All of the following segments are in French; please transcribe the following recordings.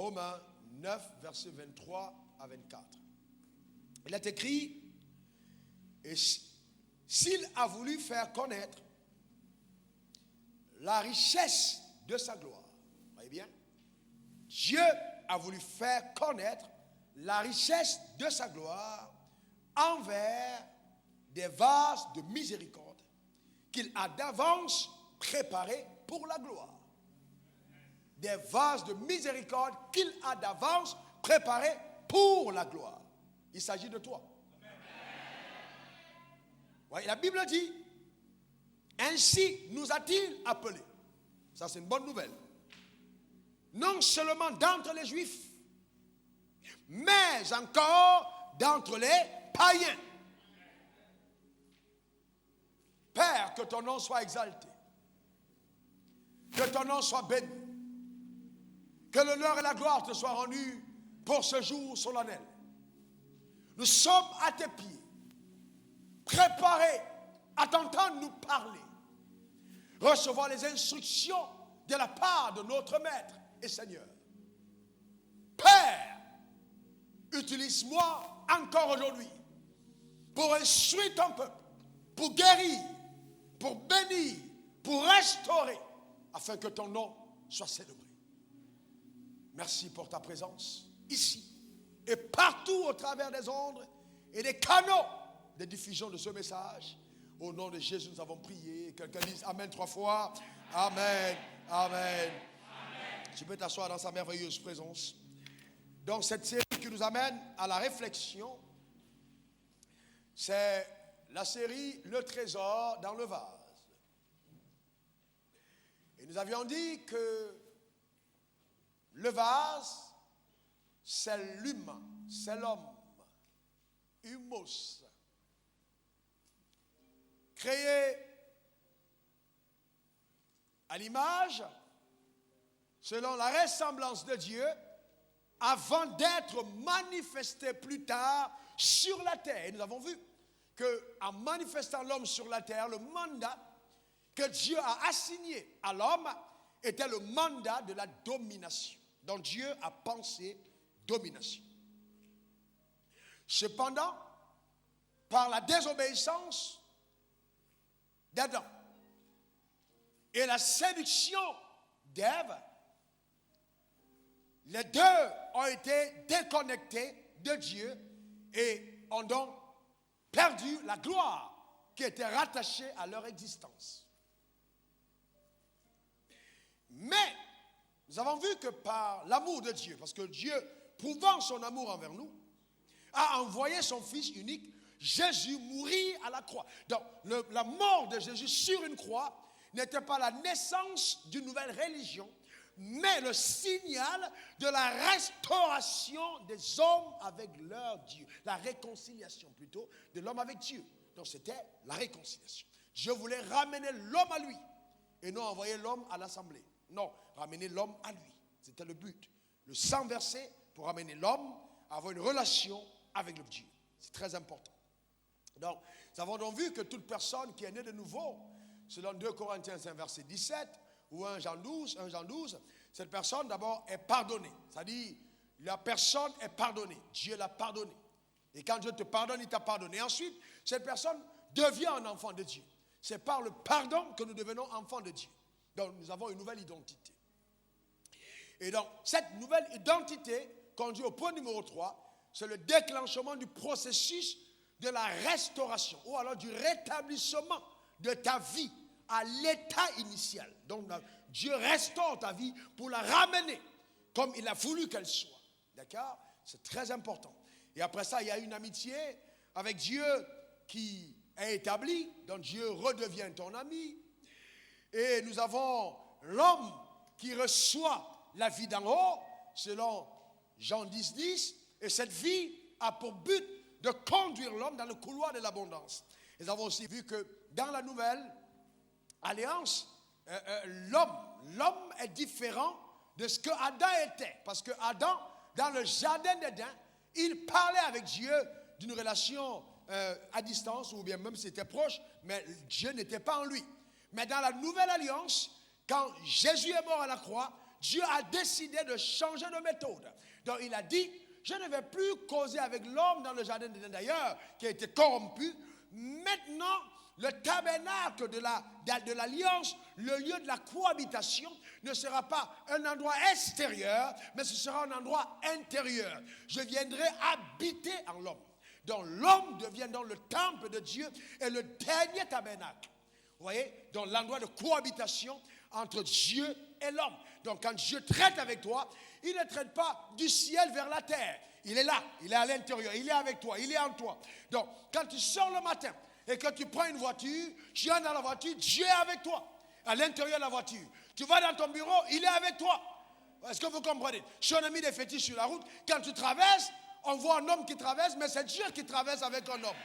Romains 9, versets 23 à 24. Il est écrit, et s'il a voulu faire connaître la richesse de sa gloire, voyez bien, Dieu a voulu faire connaître la richesse de sa gloire envers des vases de miséricorde qu'il a d'avance préparés pour la gloire. Des vases de miséricorde qu'il a d'avance préparés pour la gloire. Il s'agit de toi. Ouais, la Bible dit, ainsi nous a-t-il appelés. Ça, c'est une bonne nouvelle. Non seulement d'entre les Juifs, mais encore d'entre les païens. Père, que ton nom soit exalté, que ton nom soit béni, que l'honneur et la gloire te soient rendus pour ce jour solennel. Nous sommes à tes pieds, préparés à t'entendre nous parler, recevoir les instructions de la part de notre Maître et Seigneur. Père, utilise-moi encore aujourd'hui pour instruire ton peuple, pour guérir, pour bénir, pour restaurer, afin que ton nom soit célébré. Merci pour ta présence ici et partout au travers des ondes et des canaux de diffusion de ce message. Au nom de Jésus, nous avons prié. Quelqu'un dise Amen 3 fois. Amen, Amen. Tu peux t'asseoir dans sa merveilleuse présence. Donc cette série qui nous amène à la réflexion, c'est la série Le trésor dans le vase. Et nous avions dit que le vase, c'est l'humain, c'est l'homme, humos, créé à l'image, selon la ressemblance de Dieu, avant d'être manifesté plus tard sur la terre. Et nous avons vu qu'en manifestant l'homme sur la terre, le mandat que Dieu a assigné à l'homme était le mandat de la domination. Donc Dieu a pensé domination. Cependant, par la désobéissance d'Adam et la séduction d'Ève, les deux ont été déconnectés de Dieu et ont donc perdu la gloire qui était rattachée à leur existence. Mais nous avons vu que par l'amour de Dieu, parce que Dieu, prouvant son amour envers nous, a envoyé son Fils unique, Jésus, mourir à la croix. Donc, la mort de Jésus sur une croix n'était pas la naissance d'une nouvelle religion, mais le signal de la restauration des hommes avec leur Dieu. La réconciliation plutôt de l'homme avec Dieu. Donc c'était la réconciliation. Dieu voulait ramener l'homme à lui et non envoyer l'homme à l'assemblée. Non, ramener l'homme à lui. C'était le but. Le sang versé pour ramener l'homme à avoir une relation avec le Dieu. C'est très important. Donc, nous avons donc vu que toute personne qui est née de nouveau, selon 2 Corinthiens 5, verset 17, ou 1 Jean 12, cette personne d'abord est pardonnée. C'est-à-dire, la personne est pardonnée. Dieu l'a pardonnée. Et quand Dieu te pardonne, il t'a pardonné. Et ensuite, cette personne devient un enfant de Dieu. C'est par le pardon que nous devenons enfants de Dieu. Donc, nous avons une nouvelle identité. Et donc, cette nouvelle identité conduit au point numéro 3, c'est le déclenchement du processus de la restauration, ou alors du rétablissement de ta vie à l'état initial. Donc, Dieu restaure ta vie pour la ramener comme il a voulu qu'elle soit. D'accord? C'est très important. Et après ça, il y a une amitié avec Dieu qui est établie. Donc, Dieu redevient ton ami. Et nous avons l'homme qui reçoit la vie d'en haut, selon Jean 10, 10. Et cette vie a pour but de conduire l'homme dans le couloir de l'abondance. Et nous avons aussi vu que dans la nouvelle alliance, l'homme est différent de ce que Adam était. Parce que Adam, dans le jardin d'Éden, il parlait avec Dieu d'une relation à distance, ou bien même c'était proche, mais Dieu n'était pas en lui. Mais dans la nouvelle alliance, quand Jésus est mort à la croix, Dieu a décidé de changer de méthode. Donc il a dit, je ne vais plus causer avec l'homme dans le jardin d'Éden d'ailleurs, qui a été corrompu. Maintenant, le tabernacle de l'alliance, le lieu de la cohabitation, ne sera pas un endroit extérieur, mais ce sera un endroit intérieur. Je viendrai habiter en l'homme. Donc l'homme devient dans le temple de Dieu et le dernier tabernacle. Vous voyez, dans l'endroit de cohabitation entre Dieu et l'homme. Donc quand Dieu traite avec toi, il ne traite pas du ciel vers la terre. Il est là, il est à l'intérieur, il est avec toi, il est en toi. Donc quand tu sors le matin et que tu prends une voiture, tu es dans la voiture, Dieu est avec toi, à l'intérieur de la voiture. Tu vas dans ton bureau, il est avec toi. Est-ce que vous comprenez? Si on a mis des fétiches sur la route, quand tu traverses, on voit un homme qui traverse, mais c'est Dieu qui traverse avec un homme.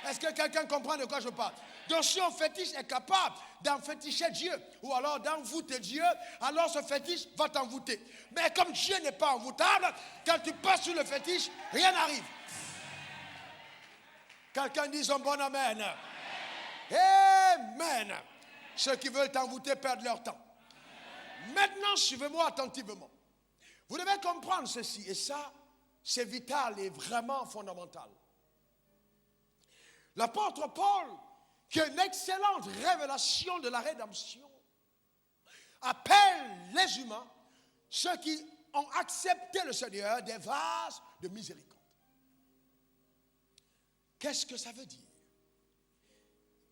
Est-ce que quelqu'un comprend de quoi je parle? Donc si un fétiche est capable d'enféticher Dieu, ou alors d'envoûter Dieu, alors ce fétiche va t'envoûter. Mais comme Dieu n'est pas envoûtable, quand tu passes sur le fétiche, rien n'arrive. Quelqu'un dit un bon amen. Amen. Ceux qui veulent t'envoûter perdent leur temps. Maintenant, suivez-moi attentivement. Vous devez comprendre ceci, et ça, c'est vital et vraiment fondamental. L'apôtre Paul, qui a une excellente révélation de la rédemption, appelle les humains, ceux qui ont accepté le Seigneur, des vases de miséricorde. Qu'est-ce que ça veut dire?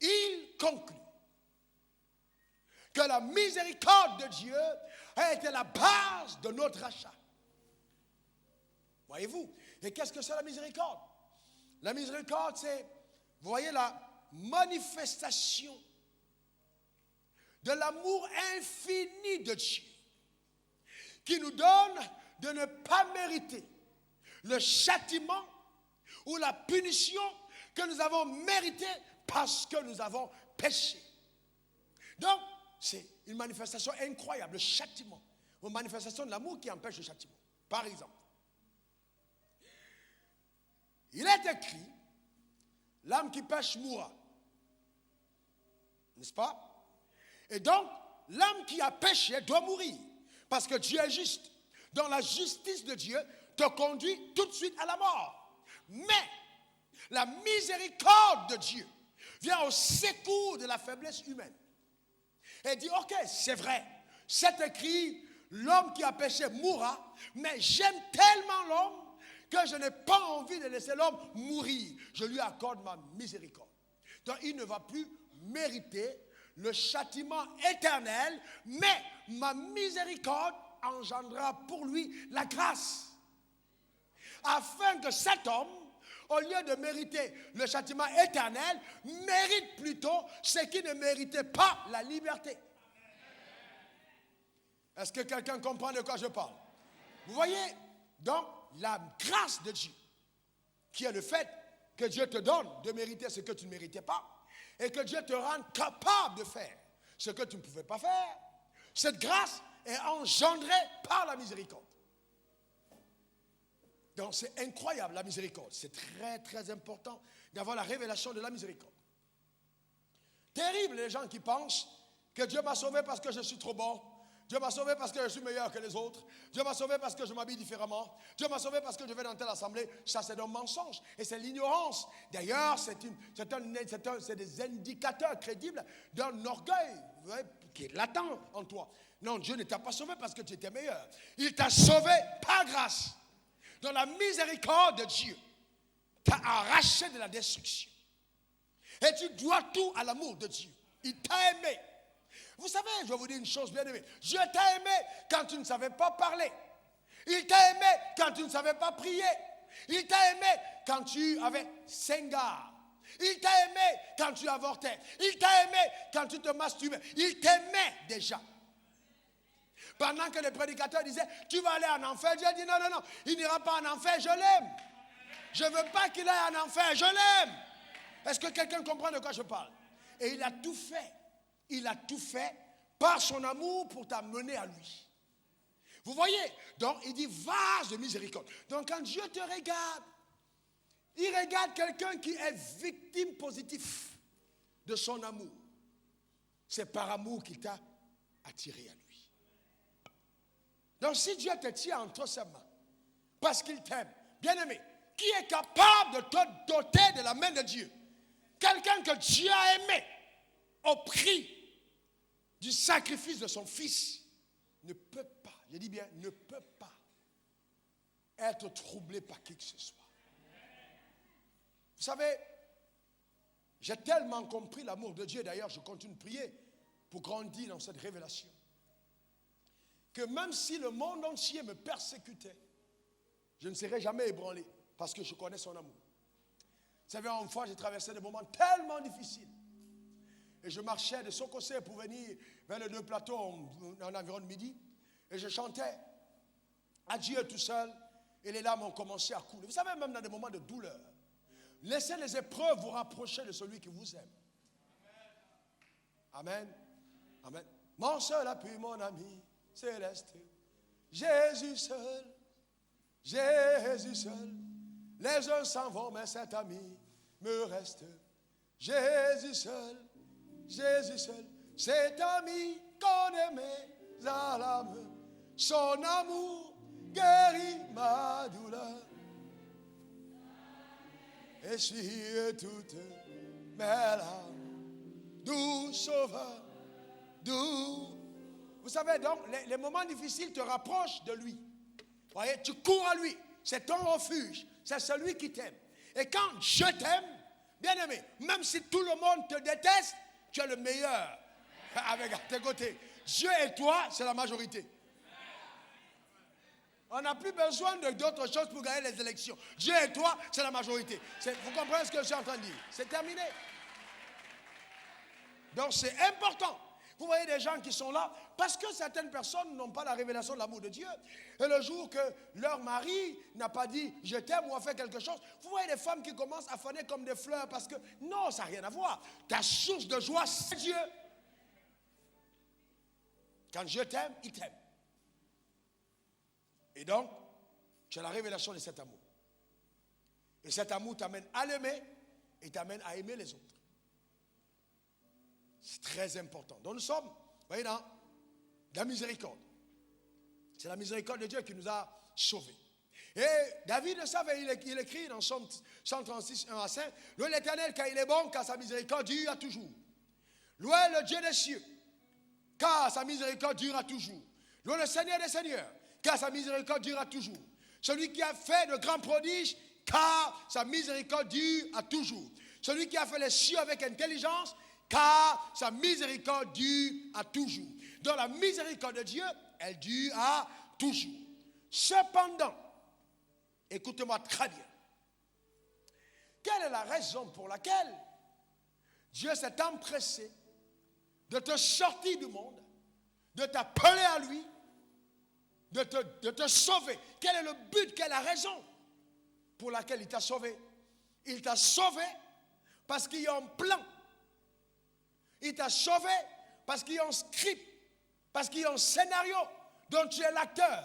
Il conclut que la miséricorde de Dieu a été la base de notre rachat. Voyez-vous? Et qu'est-ce que c'est la miséricorde? La miséricorde, c'est, vous voyez, la manifestation de l'amour infini de Dieu qui nous donne de ne pas mériter le châtiment ou la punition que nous avons mérité parce que nous avons péché. Donc, c'est une manifestation incroyable, le châtiment, une manifestation de l'amour qui empêche le châtiment. Par exemple, il est écrit, l'âme qui pêche mourra. N'est-ce pas? Et donc, l'âme qui a péché doit mourir. Parce que Dieu est juste. Donc, la justice de Dieu te conduit tout de suite à la mort. Mais, la miséricorde de Dieu vient au secours de la faiblesse humaine. Et dit, ok, c'est vrai. C'est écrit, l'homme qui a péché mourra. Mais j'aime tellement l'homme que je n'ai pas envie de laisser l'homme mourir. Je lui accorde ma miséricorde. Donc, il ne va plus mériter le châtiment éternel, mais ma miséricorde engendrera pour lui la grâce. Afin que cet homme, au lieu de mériter le châtiment éternel, mérite plutôt ce qui ne méritait pas, la liberté. Est-ce que quelqu'un comprend de quoi je parle? Vous voyez, donc, la grâce de Dieu, qui est le fait que Dieu te donne de mériter ce que tu ne méritais pas, et que Dieu te rende capable de faire ce que tu ne pouvais pas faire, cette grâce est engendrée par la miséricorde. Donc c'est incroyable la miséricorde. C'est très très important d'avoir la révélation de la miséricorde. Terrible les gens qui pensent que Dieu m'a sauvé parce que je suis trop bon. Dieu m'a sauvé parce que je suis meilleur que les autres. Dieu m'a sauvé parce que je m'habille différemment. Dieu m'a sauvé parce que je vais dans telle assemblée. Ça, c'est un mensonge. Et c'est l'ignorance. D'ailleurs, c'est des indicateurs crédibles d'un orgueil qui est latent en toi. Non, Dieu ne t'a pas sauvé parce que tu étais meilleur. Il t'a sauvé par grâce. Dans la miséricorde de Dieu, t'a arraché de la destruction. Et tu dois tout à l'amour de Dieu. Il t'a aimé. Vous savez, je vais vous dire une chose bien aimée. Dieu t'a aimé quand tu ne savais pas parler. Il t'a aimé quand tu ne savais pas prier. Il t'a aimé quand tu avais 5 gars. Il t'a aimé quand tu avortais. Il t'a aimé quand tu te masturbais. Il t'aimait déjà. Pendant que les prédicateurs disaient, tu vas aller en enfer. Dieu a dit, non, non, non, il n'ira pas en enfer, je l'aime. Je ne veux pas qu'il aille en enfer, je l'aime. Est-ce que quelqu'un comprend de quoi je parle? Et il a tout fait. Il a tout fait par son amour pour t'amener à lui. Vous voyez? Donc, il dit vase de miséricorde. Donc, quand Dieu te regarde, il regarde quelqu'un qui est victime positive de son amour. C'est par amour qu'il t'a attiré à lui. Donc si Dieu te tient entre ses mains, parce qu'il t'aime, bien-aimé, qui est capable de te doter de la main de Dieu? Quelqu'un que Dieu a aimé au prix du sacrifice de son fils ne peut pas, je dis bien, ne peut pas être troublé par qui que ce soit. Vous savez, j'ai tellement compris l'amour de Dieu, d'ailleurs je continue de prier pour grandir dans cette révélation, que même si le monde entier me persécutait, je ne serais jamais ébranlé parce que je connais son amour. Vous savez, une fois j'ai traversé des moments tellement difficiles et je marchais de Sokosé pour venir vers les deux plateaux en environ de midi et je chantais à Dieu tout seul et les larmes ont commencé à couler. Vous savez, même dans des moments de douleur, laissez les épreuves vous rapprocher de celui qui vous aime. Amen. Amen. Mon seul appui, mon ami céleste, Jésus seul, Jésus seul. Les uns s'en vont, mais cet ami me reste. Jésus seul, cet ami connaît mes alarmes. Son amour guérit ma douleur. Essuie toutes mes larmes. Doux sauveur, doux. Vous savez donc, les moments difficiles te rapprochent de lui. Vous voyez, tu cours à lui. C'est ton refuge. C'est celui qui t'aime. Et quand je t'aime, bien aimé, même si tout le monde te déteste, tu es le meilleur avec à tes côtés. Dieu et toi, c'est la majorité. On n'a plus besoin d'autres choses pour gagner les élections. Dieu et toi, c'est la majorité. Vous comprenez ce que je suis en train de dire? C'est terminé. Donc c'est important. Vous voyez des gens qui sont là parce que certaines personnes n'ont pas la révélation de l'amour de Dieu. Et le jour que leur mari n'a pas dit « je t'aime » ou a fait quelque chose, vous voyez des femmes qui commencent à faner comme des fleurs parce que non, ça n'a rien à voir. Ta source de joie, c'est Dieu. Quand je t'aime, il t'aime. Et donc, tu as la révélation de cet amour. Et cet amour t'amène à l'aimer et t'amène à aimer les autres. C'est très important. Donc nous sommes, vous voyez, dans la miséricorde. C'est la miséricorde de Dieu qui nous a sauvés. Et David le savait, il écrit dans Somme 136, 1 à 5, « Louez l'Éternel car il est bon, car sa miséricorde dure à toujours. Louez le Dieu des cieux, car sa miséricorde dure à toujours. Louez le Seigneur des seigneurs, car sa miséricorde dure à toujours. Celui qui a fait de grands prodiges, car sa miséricorde dure à toujours. Celui qui a fait les cieux avec intelligence, car sa miséricorde dure à toujours. » Donc la miséricorde de Dieu, elle dure à toujours. Cependant, écoutez-moi très bien. Quelle est la raison pour laquelle Dieu s'est empressé de te sortir du monde, de t'appeler à lui, de te sauver? Quel est le but, quelle est la raison pour laquelle il t'a sauvé? Il t'a sauvé parce qu'il y a un plan. Il t'a sauvé parce qu'il y a un script, parce qu'il y a un scénario dont tu es l'acteur.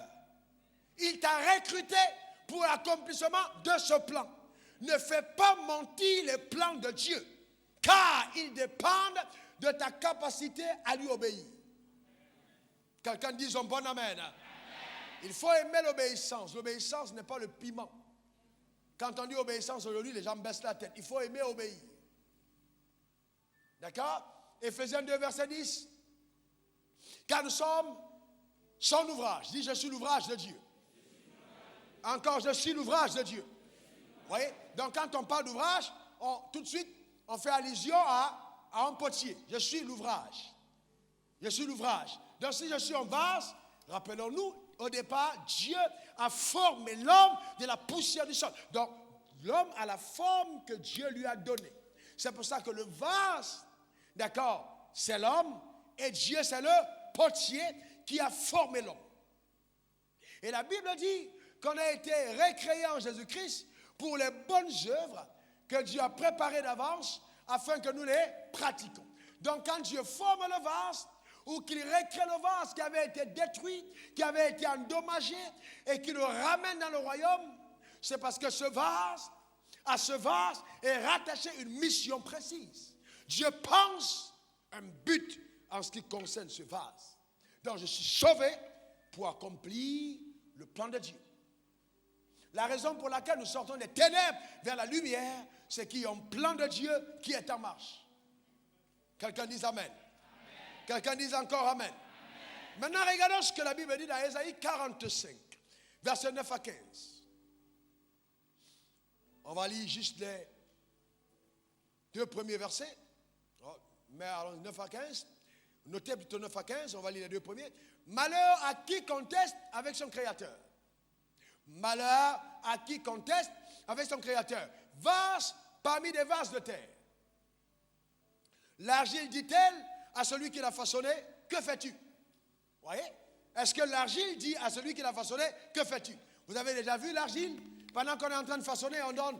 Il t'a recruté pour l'accomplissement de ce plan. Ne fais pas mentir les plans de Dieu, car ils dépendent de ta capacité à lui obéir. Quelqu'un dit un bon amen. Il faut aimer l'obéissance. L'obéissance n'est pas le piment. Quand on dit obéissance aujourd'hui, les gens baissent la tête. Il faut aimer obéir. D'accord? Éphésiens 2, verset 10. Car nous sommes son ouvrage. Dis, je suis l'ouvrage de Dieu. Encore, je suis l'ouvrage de Dieu. Vous voyez? Donc, quand on parle d'ouvrage, tout de suite, on fait allusion à un potier. Je suis l'ouvrage. Je suis l'ouvrage. Donc, si je suis un vase, rappelons-nous, au départ, Dieu a formé l'homme de la poussière du sol. Donc, l'homme a la forme que Dieu lui a donnée. C'est pour ça que le vase, d'accord, c'est l'homme, et Dieu, c'est le potier qui a formé l'homme. Et la Bible dit qu'on a été recréé en Jésus-Christ pour les bonnes œuvres que Dieu a préparées d'avance afin que nous les pratiquions. Donc, quand Dieu forme le vase, ou qu'il recrée le vase qui avait été détruit, qui avait été endommagé, et qu'il le ramène dans le royaume, c'est parce que à ce vase est rattachée une mission précise. Dieu pense un but en ce qui concerne ce vase. Donc je suis sauvé pour accomplir le plan de Dieu. La raison pour laquelle nous sortons des ténèbres vers la lumière, c'est qu'il y a un plan de Dieu qui est en marche. Quelqu'un dise Amen. Amen. Quelqu'un dise encore Amen. Amen. Maintenant, regardons ce que la Bible dit dans Ésaïe 45, versets 9 à 15. On va lire juste les 2 premiers versets. Mais alors 9 à 15. Notez plutôt 9 à 15, on va lire les 2 premiers. Malheur à qui conteste avec son Créateur. Malheur à qui conteste avec son Créateur. Vase parmi des vases de terre. L'argile dit-elle à celui qui l'a façonné, que fais-tu? Voyez? Est-ce que l'argile dit à celui qui l'a façonné, que fais-tu? Vous avez déjà vu l'argile? Pendant qu'on est en train de façonner, on donne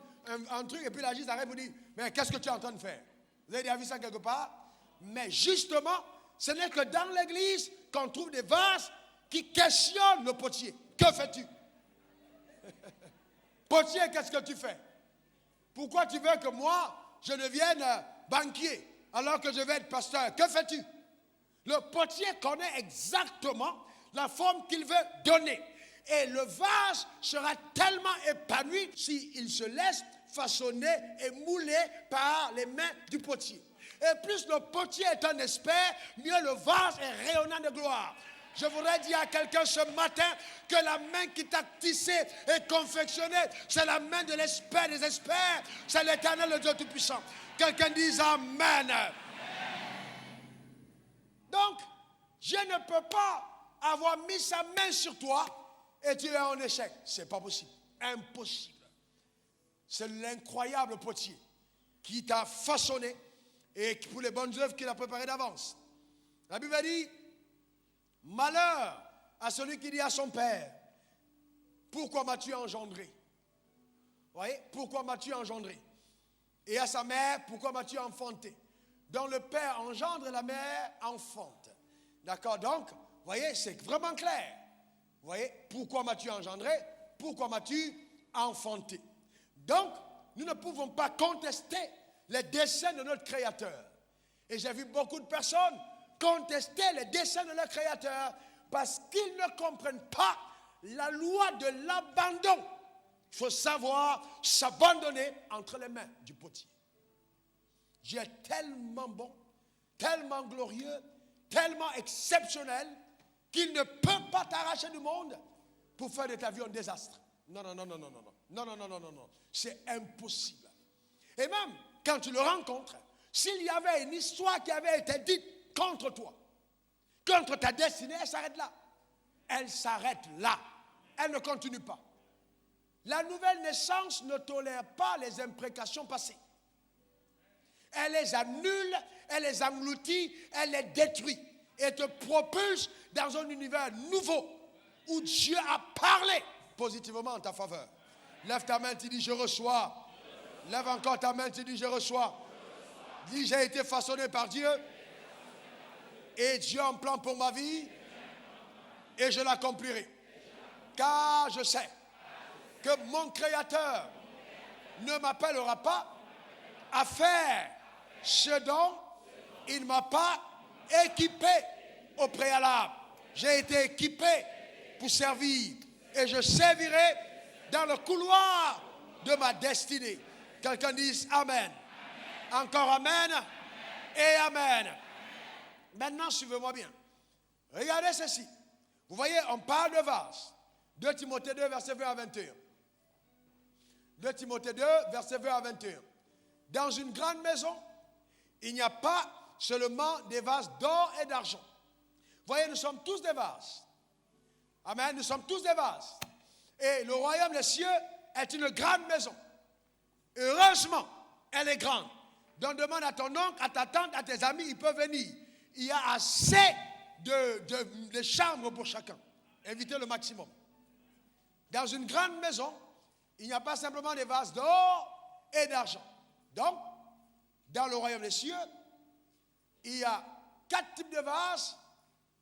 un truc et puis l'argile s'arrête et vous dit, mais qu'est-ce que tu es en train de faire? Vous avez déjà vu ça quelque part? Mais justement, ce n'est que dans l'église qu'on trouve des vases qui questionnent le potier. Que fais-tu? Potier, qu'est-ce que tu fais? Pourquoi tu veux que moi, je devienne banquier alors que je vais être pasteur? Que fais-tu? Le potier connaît exactement la forme qu'il veut donner. Et le vase sera tellement épanoui s'il se laisse façonner et mouler par les mains du potier. Et plus le potier est un expert, mieux le vase est rayonnant de gloire. Je voudrais dire à quelqu'un ce matin que la main qui t'a tissé et confectionné, c'est la main de l'expert des experts. C'est l'Éternel, le Dieu Tout-Puissant. Quelqu'un dise Amen. Donc, Dieu ne peut pas avoir mis sa main sur toi et tu es en échec. C'est pas possible. Impossible. C'est l'incroyable potier qui t'a façonné et pour les bonnes œuvres qu'il a préparées d'avance. La Bible dit, malheur à celui qui dit à son père, pourquoi m'as-tu engendré? Vous voyez, pourquoi m'as-tu engendré? Et à sa mère, pourquoi m'as-tu enfanté? Donc le père engendre et la mère enfante. D'accord? Donc, vous voyez, c'est vraiment clair. Vous voyez, pourquoi m'as-tu engendré? Pourquoi m'as-tu enfanté? Donc, nous ne pouvons pas contester les desseins de notre Créateur. Et j'ai vu beaucoup de personnes contester les desseins de leur Créateur parce qu'ils ne comprennent pas la loi de l'abandon. Il faut savoir s'abandonner entre les mains du potier. Dieu est tellement bon, tellement glorieux, tellement exceptionnel qu'il ne peut pas t'arracher du monde pour faire de ta vie un désastre. Non, non, non, non, non, non, non, non, non, non, non, non, non. C'est impossible. Et même quand tu le rencontres, s'il y avait une histoire qui avait été dite contre toi, contre ta destinée, elle s'arrête là. Elle s'arrête là. Elle ne continue pas. La nouvelle naissance ne tolère pas les imprécations passées. Elle les annule, elle les engloutit, elle les détruit et te propulse dans un univers nouveau où Dieu a parlé positivement en ta faveur. Lève ta main, tu dis je reçois. Lève encore ta main, tu dis je reçois. Dis j'ai été façonné par Dieu et Dieu a un plan pour ma vie et je l'accomplirai. Car je sais que mon Créateur ne m'appellera pas à faire ce dont il ne m'a pas équipé au préalable. J'ai été équipé pour servir et je servirai dans le couloir de ma destinée. Quelqu'un dise Amen. Encore Amen et Amen. Maintenant, suivez-moi bien. Regardez ceci. Vous voyez, on parle de vase. 2 Timothée 2, verset 20 à 21. 2 Timothée 2, verset 20 à 21. Dans une grande maison, il n'y a pas seulement des vases d'or et d'argent. Vous voyez, nous sommes tous des vases. Amen, nous sommes tous des vases. Et le royaume des cieux est une grande maison. Heureusement, elle est grande. Donc demande à ton oncle, à ta tante, à tes amis, ils peuvent venir. Il y a assez de chambres pour chacun. Évitez le maximum. Dans une grande maison, il n'y a pas simplement des vases d'or et d'argent. Donc, dans le royaume des cieux, il y a 4 types de vases,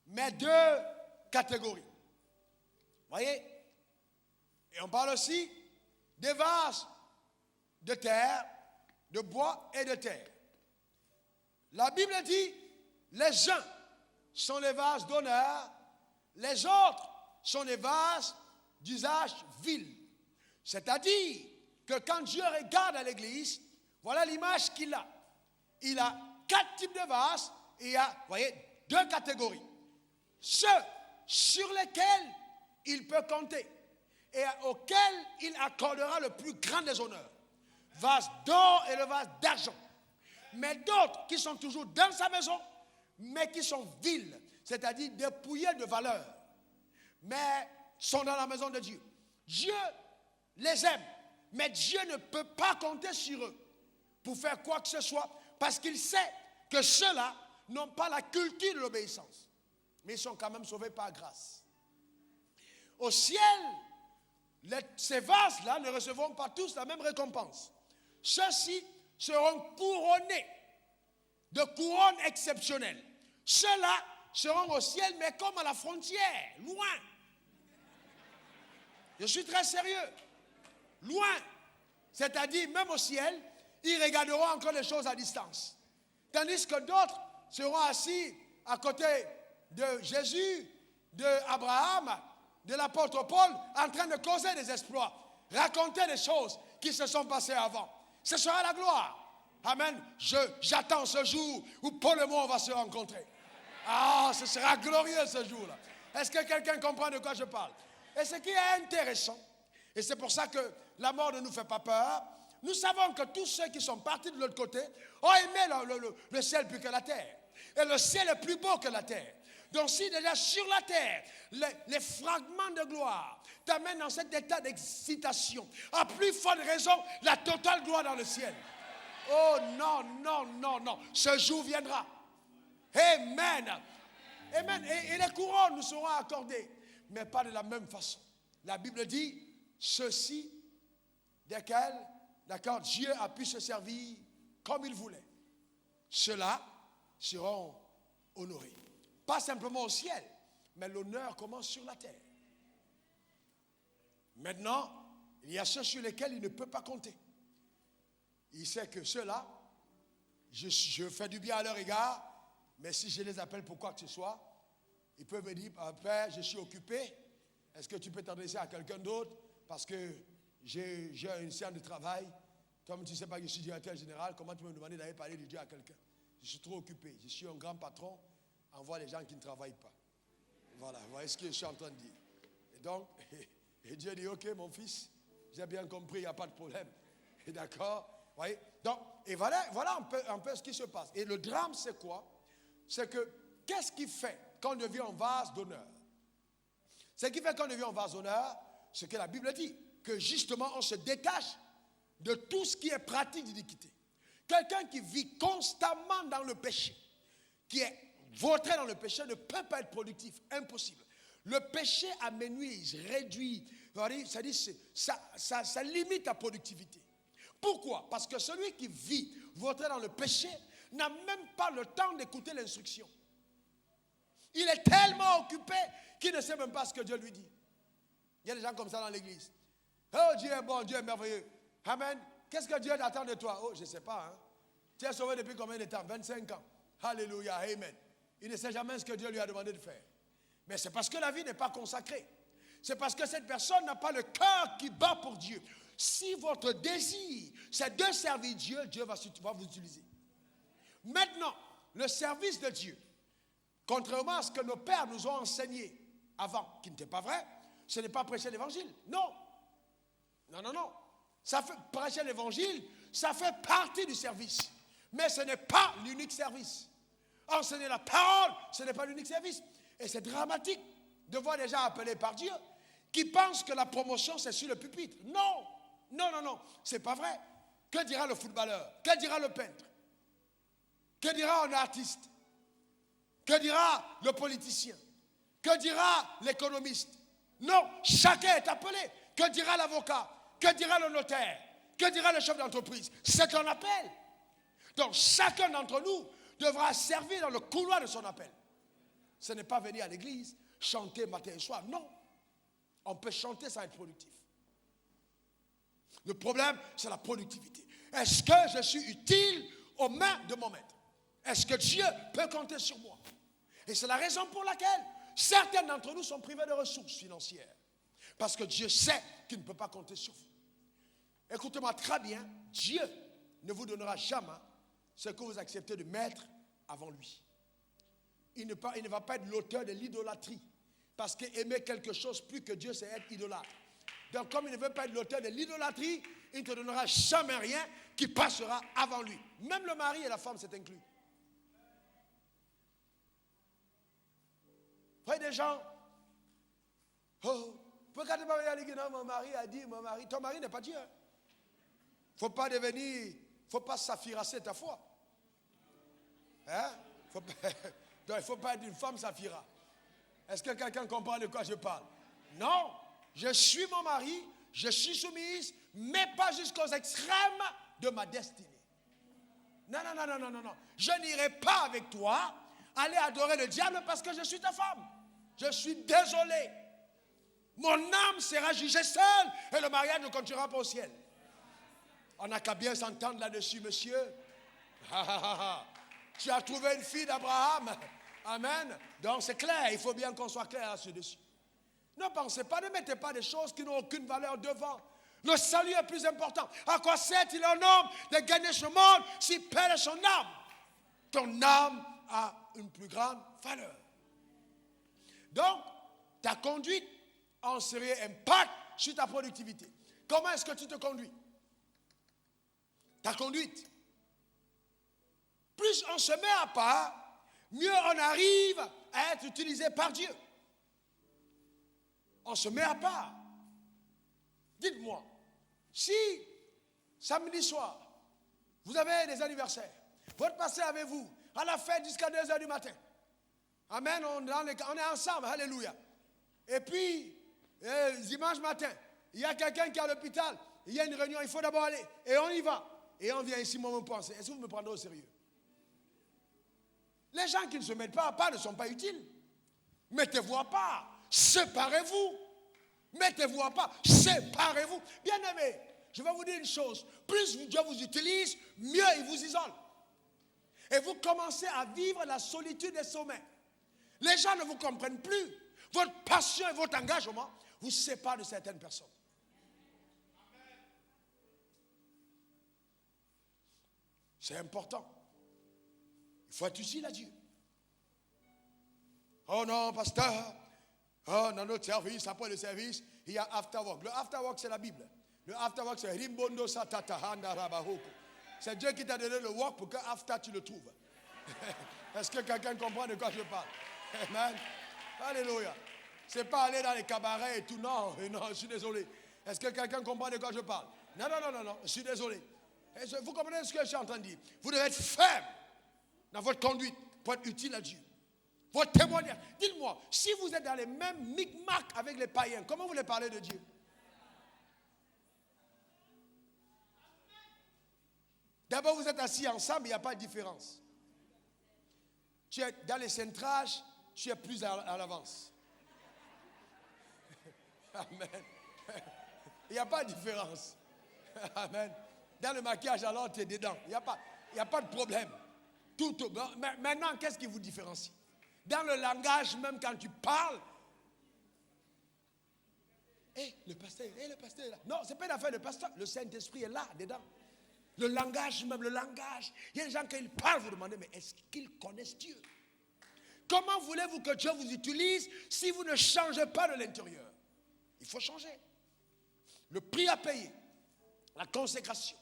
mais 2 catégories. Vous voyez? Et on parle aussi des vases de terre, de bois et de terre. La Bible dit, les uns sont les vases d'honneur, les autres sont des vases d'usage vil. C'est-à-dire que quand Dieu regarde à l'église, voilà l'image qu'il a. Il a 4 types de vases et il y a, vous voyez, 2 catégories. Ceux sur lesquels il peut compter et auxquels il accordera le plus grand des honneurs. Vase d'or et le vase d'argent. Mais d'autres qui sont toujours dans sa maison, mais qui sont vils, c'est-à-dire dépouillés de valeur, mais sont dans la maison de Dieu. Dieu les aime, mais Dieu ne peut pas compter sur eux pour faire quoi que ce soit, parce qu'il sait que ceux-là n'ont pas la culture de l'obéissance. Mais ils sont quand même sauvés par grâce. Au ciel, ces vases-là ne recevront pas tous la même récompense. Ceux-ci seront couronnés de couronnes exceptionnelles. Ceux-là seront au ciel, mais comme à la frontière, loin. Je suis très sérieux. Loin. C'est-à-dire, même au ciel, ils regarderont encore les choses à distance. Tandis que d'autres seront assis à côté de Jésus, d'Abraham, de l'apôtre Paul, en train de causer des exploits, raconter des choses qui se sont passées avant. Ce sera la gloire. Amen. J'attends ce jour où Paul et moi on va se rencontrer. Ah, ce sera glorieux ce jour-là. Est-ce que quelqu'un comprend de quoi je parle? Et ce qui est intéressant, et c'est pour ça que la mort ne nous fait pas peur, nous savons que tous ceux qui sont partis de l'autre côté ont aimé le ciel plus que la terre. Et le ciel est plus beau que la terre. Donc si déjà sur la terre, les fragments de gloire t'amènent dans cet état d'excitation, à plus forte raison, la totale gloire dans le ciel. Oh non, non, non, non. Ce jour viendra. Amen. Amen. Et les couronnes nous seront accordées, mais pas de la même façon. La Bible dit, ceux-ci, desquels, d'accord, Dieu a pu se servir comme il voulait. Ceux-là seront honorés. Pas simplement au ciel, mais l'honneur commence sur la terre. Maintenant, il y a ceux sur lesquels il ne peut pas compter. Il sait que ceux-là, je fais du bien à leur égard, mais si je les appelle pour quoi que ce soit, ils peuvent me dire, Père, je suis occupé, est-ce que tu peux t'adresser à quelqu'un d'autre? Parce que j'ai une séance de travail, comme tu ne sais pas que je suis directeur général, comment tu peux me demander d'aller parler de Dieu à quelqu'un? Je suis trop occupé, je suis un grand patron, envoie les gens qui ne travaillent pas. Voilà, vous voyez ce que je suis en train de dire. Et donc, et Dieu dit, ok mon fils, j'ai bien compris, il n'y a pas de problème. Et d'accord? Vous voyez? Donc, et voilà un peu ce qui se passe. Et le drame, c'est quoi? C'est que, qu'est-ce qui fait qu'on devient un vase d'honneur? Ce qui fait qu'on devient un vase d'honneur, ce que la Bible dit, que justement on se détache de tout ce qui est pratique d'iniquité. Quelqu'un qui vit constamment dans le péché, qui est vautré dans le péché, ne peut pas être productif, impossible. Le péché amenuise, réduit, c'est-à-dire ça limite la productivité. Pourquoi? Parce que celui qui vit vautré dans le péché n'a même pas le temps d'écouter l'instruction. Il est tellement occupé qu'il ne sait même pas ce que Dieu lui dit. Il y a des gens comme ça dans l'église. Oh, Dieu est bon, Dieu est merveilleux. Amen. Qu'est-ce que Dieu attend de toi? Oh, je ne sais pas. Hein? Tu es sauvé depuis combien de temps? 25 ans. Alléluia, amen. Il ne sait jamais ce que Dieu lui a demandé de faire. Mais c'est parce que la vie n'est pas consacrée. C'est parce que cette personne n'a pas le cœur qui bat pour Dieu. Si votre désir, c'est de servir Dieu, Dieu va vous utiliser. Maintenant, le service de Dieu, contrairement à ce que nos pères nous ont enseigné avant, qui n'était pas vrai, ce n'est pas prêcher l'évangile. Non. Non, non, non. Prêcher l'évangile, ça fait partie du service. Mais ce n'est pas l'unique service. Enseigner la parole, ce n'est pas l'unique service. Et c'est dramatique de voir des gens appelés par Dieu qui pensent que la promotion, c'est sur le pupitre. Non, non, non, non, c'est pas vrai. Que dira le footballeur? Que dira le peintre? Que dira un artiste? Que dira le politicien? Que dira l'économiste? Non, chacun est appelé. Que dira l'avocat? Que dira le notaire? Que dira le chef d'entreprise? C'est un appel. Donc chacun d'entre nous devra servir dans le couloir de son appel. Ce n'est pas venir à l'église, chanter matin et soir. Non. On peut chanter sans être productif. Le problème, c'est la productivité. Est-ce que je suis utile aux mains de mon maître? Est-ce que Dieu peut compter sur moi? Et c'est la raison pour laquelle certains d'entre nous sont privés de ressources financières. Parce que Dieu sait qu'il ne peut pas compter sur vous. Écoutez-moi très bien, Dieu ne vous donnera jamais ce que vous acceptez de mettre avant lui. Il ne va pas être l'auteur de l'idolâtrie. Parce qu'aimer quelque chose plus que Dieu, c'est être idolâtre. Donc comme il ne veut pas être l'auteur de l'idolâtrie, il ne te donnera jamais rien qui passera avant lui. Même le mari et la femme, c'est inclus. Vous voyez des gens, pourquoi tu ne peux pas dire, non, mon mari a dit, ton mari n'est pas Dieu. Il ne faut pas saphirasser ta foi. Hein? Donc, il ne faut pas être une femme saphira. Est-ce que quelqu'un comprend de quoi je parle? Non, je suis mon mari, je suis soumise, mais pas jusqu'aux extrêmes de ma destinée. Non. Je n'irai pas avec toi aller adorer le diable parce que je suis ta femme. Je suis désolé. Mon âme sera jugée seule et le mariage ne continuera pas au ciel. On n'a qu'à bien s'entendre là-dessus, monsieur. Tu as trouvé une fille d'Abraham. Amen. Donc c'est clair, il faut bien qu'on soit clair à ce dessus. Ne pensez pas, ne mettez pas des choses qui n'ont aucune valeur devant. Le salut est plus important. À quoi sert-il un homme de gagner ce monde s'il perd son âme? Ton âme a une plus grande valeur. Donc, ta conduite a un sérieux impact sur ta productivité. Comment est-ce que tu te conduis? Ta conduite. Plus on se met à part, mieux on arrive à être utilisé par Dieu. On se met à part. Dites-moi, si samedi soir, vous avez des anniversaires, votre pasteur avec vous, à la fête jusqu'à 2h du matin. Amen, on est ensemble, alléluia. Et puis, dimanche matin, il y a quelqu'un qui est à l'hôpital, il y a une réunion, il faut d'abord aller, et on y va. Et on vient ici, moi, me penser, est-ce que vous me prendrez au sérieux? Les gens qui ne se mettent pas à part ne sont pas utiles. Mettez-vous à part. Séparez-vous. Mettez-vous à part. Séparez-vous. Bien-aimés, je vais vous dire une chose. Plus Dieu vous utilise, mieux il vous isole. Et vous commencez à vivre la solitude des sommets. Les gens ne vous comprennent plus. Votre passion et votre engagement vous séparent de certaines personnes. C'est important. Il faut être utile à Dieu. Oh non, pasteur. Oh, dans notre service, après le service, il y a after work. Le after work, c'est la Bible. Le after work, c'est Rimbondo Satata Handa Rabahoko. C'est Dieu qui t'a donné le work pour que after tu le trouves. Est-ce que quelqu'un comprend de quoi je parle? Amen. Alléluia. C'est pas aller dans les cabarets et tout. Non, je suis désolé. Est-ce que quelqu'un comprend de quoi je parle? Non, je suis désolé. Vous comprenez ce que je suis en train de dire? Vous devez être ferme dans votre conduite pour être utile à Dieu. Votre témoignage. Dites-moi, si vous êtes dans les mêmes micmacs avec les païens, comment vous les parlez de Dieu? D'abord, vous êtes assis ensemble, il n'y a pas de différence. Tu es dans les centrages, tu es plus à l'avance. Amen. Il n'y a pas de différence. Amen. Dans le maquillage, alors, tu es dedans. Il n'y a pas de problème. Maintenant, qu'est-ce qui vous différencie? Dans le langage, même quand tu parles, le pasteur est là. Non, ce n'est pas une affaire de pasteur. Le Saint-Esprit est là, dedans. Le langage, même le langage. Il y a des gens, quand ils parlent, vous demandez, mais est-ce qu'ils connaissent Dieu? Comment voulez-vous que Dieu vous utilise si vous ne changez pas de l'intérieur? Il faut changer. Le prix à payer, la consécration,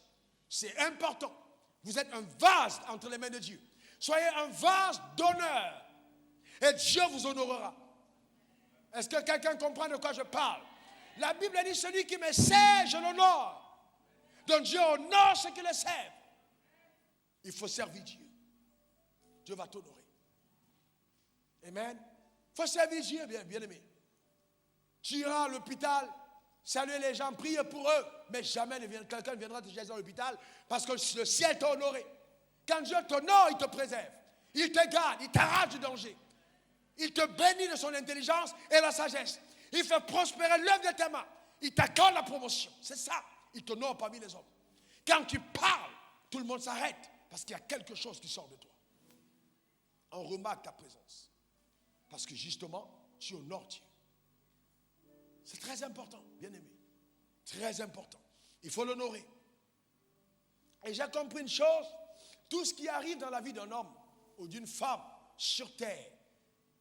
c'est important. Vous êtes un vase entre les mains de Dieu. Soyez un vase d'honneur. Et Dieu vous honorera. Est-ce que quelqu'un comprend de quoi je parle? La Bible dit, celui qui me sert, je l'honore. Donc Dieu honore ceux qui le servent. Il faut servir Dieu. Dieu va t'honorer. Amen. Il faut servir Dieu, bien aimé. Tu iras à l'hôpital, saluer les gens, prier pour eux. Mais jamais quelqu'un ne viendra te chercher à l'hôpital parce que le ciel t'a honoré. Quand Dieu t'honore, il te préserve. Il te garde, il t'arrache du danger. Il te bénit de son intelligence et la sagesse. Il fait prospérer l'œuvre de tes mains. Il t'accorde la promotion. C'est ça. Il t'honore parmi les hommes. Quand tu parles, tout le monde s'arrête parce qu'il y a quelque chose qui sort de toi. On remarque ta présence. Parce que justement, tu honores Dieu. C'est très important, bien-aimé. Très important. Il faut l'honorer. Et j'ai compris une chose, tout ce qui arrive dans la vie d'un homme ou d'une femme sur terre,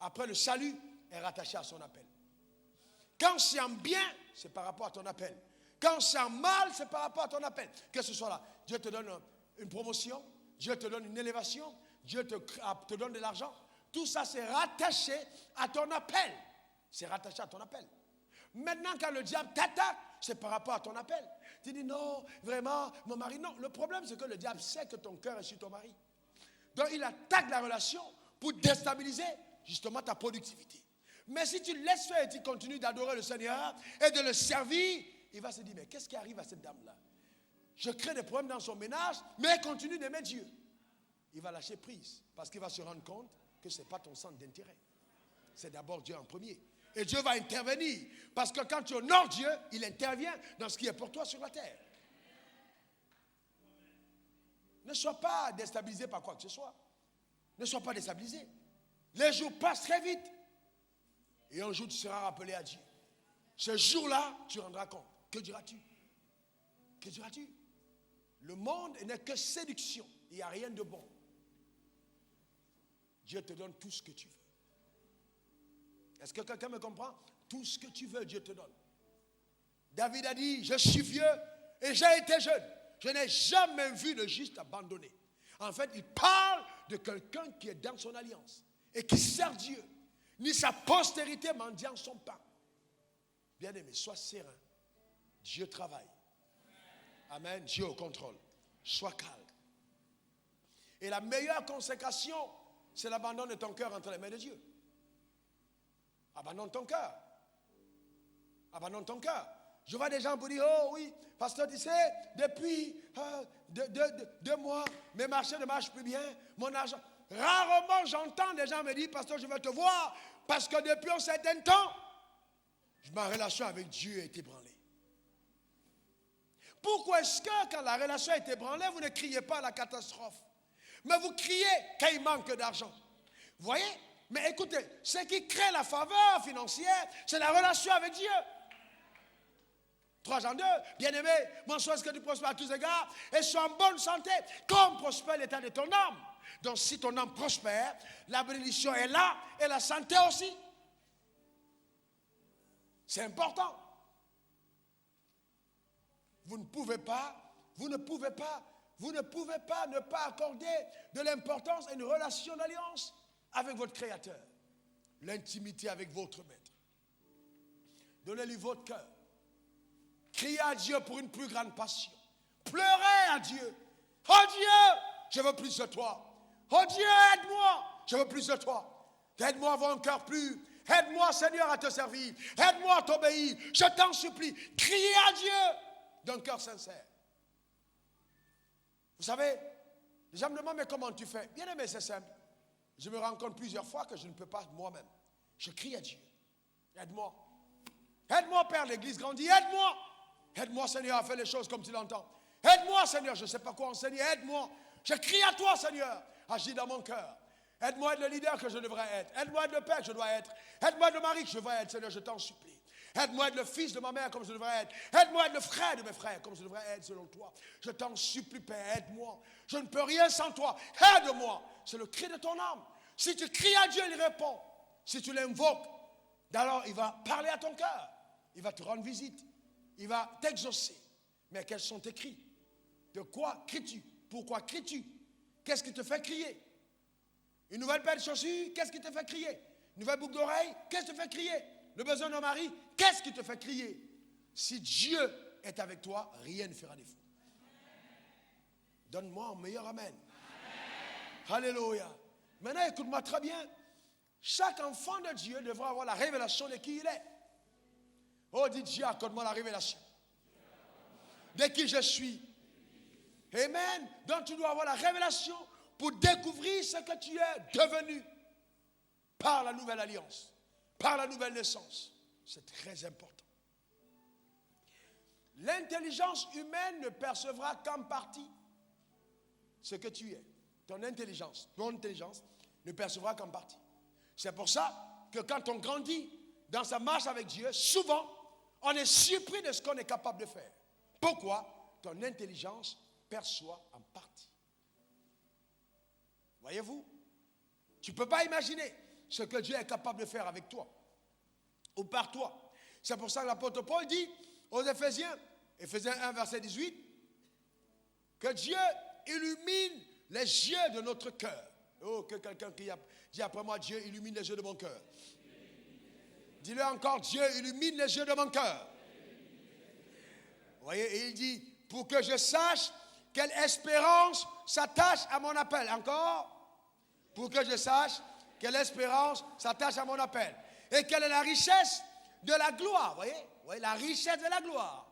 après le salut, est rattaché à son appel. Quand c'est en bien, c'est par rapport à ton appel. Quand c'est en mal, c'est par rapport à ton appel. Que ce soit là, Dieu te donne une promotion, Dieu te donne une élévation, Dieu te donne de l'argent. Tout ça, c'est rattaché à ton appel. C'est rattaché à ton appel. Maintenant, quand le diable t'attaque, c'est par rapport à ton appel. Tu dis non, vraiment, mon mari. Non, le problème, c'est que le diable sait que ton cœur est sur ton mari. Donc, il attaque la relation pour déstabiliser justement ta productivité. Mais si tu laisses faire et tu continues d'adorer le Seigneur et de le servir, il va se dire, mais qu'est-ce qui arrive à cette dame-là? Je crée des problèmes dans son ménage, mais elle continue d'aimer Dieu. Il va lâcher prise parce qu'il va se rendre compte que ce n'est pas ton centre d'intérêt. C'est d'abord Dieu en premier. Et Dieu va intervenir. Parce que quand tu honores Dieu, il intervient dans ce qui est pour toi sur la terre. Ne sois pas déstabilisé par quoi que ce soit. Ne sois pas déstabilisé. Les jours passent très vite. Et un jour, tu seras rappelé à Dieu. Ce jour-là, tu rendras compte. Que diras-tu? Que diras-tu? Le monde n'est que séduction. Il n'y a rien de bon. Dieu te donne tout ce que tu veux. Est-ce que quelqu'un me comprend? Tout ce que tu veux, Dieu te donne. David a dit, je suis vieux et j'ai été jeune. Je n'ai jamais vu le juste abandonné. En fait, il parle de quelqu'un qui est dans son alliance et qui sert Dieu. Ni sa postérité mendiant son pain. Bien-aimé, sois serein. Dieu travaille. Amen. Dieu au contrôle. Sois calme. Et la meilleure consécration, c'est l'abandon de ton cœur entre les mains de Dieu. Abandonne ton cœur. Abandonne ton cœur. Je vois des gens vous dire, oh oui, pasteur, tu sais, depuis 2 mois, mes marchés ne marchent plus bien, mon argent. Rarement j'entends des gens me dire, pasteur, je veux te voir, parce que depuis un certain temps, ma relation avec Dieu est ébranlée. Pourquoi est-ce que quand la relation est ébranlée, vous ne criez pas à la catastrophe, mais vous criez qu'il manque d'argent? Vous voyez? Mais écoutez, ce qui crée la faveur financière, c'est la relation avec Dieu. 3 Jean 2, bien-aimé, mon souhait est que tu prospères à tous égards et sois en bonne santé, comme prospère l'état de ton âme. Donc si ton âme prospère, la bénédiction est là et la santé aussi. C'est important. Vous ne pouvez pas ne pas accorder de l'importance à une relation d'alliance avec votre Créateur. L'intimité avec votre Maître. Donnez-lui votre cœur. Criez à Dieu pour une plus grande passion. Pleurez à Dieu. Oh Dieu, je veux plus de toi. Oh Dieu, aide-moi, je veux plus de toi. Aide-moi à avoir un cœur plus. Aide-moi, Seigneur, à te servir. Aide-moi à t'obéir. Je t'en supplie. Criez à Dieu d'un cœur sincère. Vous savez, les gens me demandent, mais comment tu fais? Bien aimé, c'est simple. Je me rends compte plusieurs fois que je ne peux pas moi-même. Je crie à Dieu. Aide-moi. Aide-moi, Père, l'Église grandit. Aide-moi. Aide-moi, Seigneur, à faire les choses comme tu l'entends. Aide-moi, Seigneur, je ne sais pas quoi enseigner. Aide-moi. Je crie à toi, Seigneur. Agis dans mon cœur. Aide-moi à être le leader que je devrais être. Aide-moi à être le père que je dois être. Aide-moi à être le mari que je devrais être, Seigneur, je t'en supplie. Aide-moi à être le fils de ma mère comme je devrais être. Aide-moi à être le frère de mes frères comme je devrais être selon toi. Je t'en supplie, Père, aide-moi. Je ne peux rien sans toi. Aide-moi. C'est le cri de ton âme. Si tu cries à Dieu, il répond. Si tu l'invoques, alors il va parler à ton cœur. Il va te rendre visite. Il va t'exaucer. Mais quels sont tes cris? De quoi cries-tu? Pourquoi cries-tu? Qu'est-ce qui te fait crier? Une nouvelle paire de chaussures? Qu'est-ce qui te fait crier? Une nouvelle boucle d'oreille? Qu'est-ce qui te fait crier? Le besoin d'un mari? Qu'est-ce qui te fait crier? Si Dieu est avec toi, rien ne fera défaut. Donne-moi un meilleur amen. Alléluia. Maintenant, écoute-moi très bien. Chaque enfant de Dieu devra avoir la révélation de qui il est. Oh, dis Dieu, accorde-moi la révélation de qui je suis. Amen. Donc tu dois avoir la révélation pour découvrir ce que tu es devenu par la nouvelle alliance, par la nouvelle naissance. C'est très important. L'intelligence humaine ne percevra qu'en partie ce que tu es. Ton intelligence ne percevra qu'en partie. C'est pour ça que quand on grandit dans sa marche avec Dieu, souvent, on est surpris de ce qu'on est capable de faire. Pourquoi? Ton intelligence perçoit en partie. Voyez-vous? Tu ne peux pas imaginer ce que Dieu est capable de faire avec toi ou par toi. C'est pour ça que l'apôtre Paul dit aux Éphésiens, Éphésiens 1, verset 18, que Dieu illumine les yeux de notre cœur. Oh, que quelqu'un qui dit après moi, Dieu illumine les yeux de mon cœur. Dis-le encore, Dieu illumine les yeux de mon cœur. Vous voyez, et il dit, pour que je sache quelle espérance s'attache à mon appel. Encore, pour que je sache quelle espérance s'attache à mon appel. Et quelle est la richesse de la gloire. Vous voyez, la richesse de la gloire.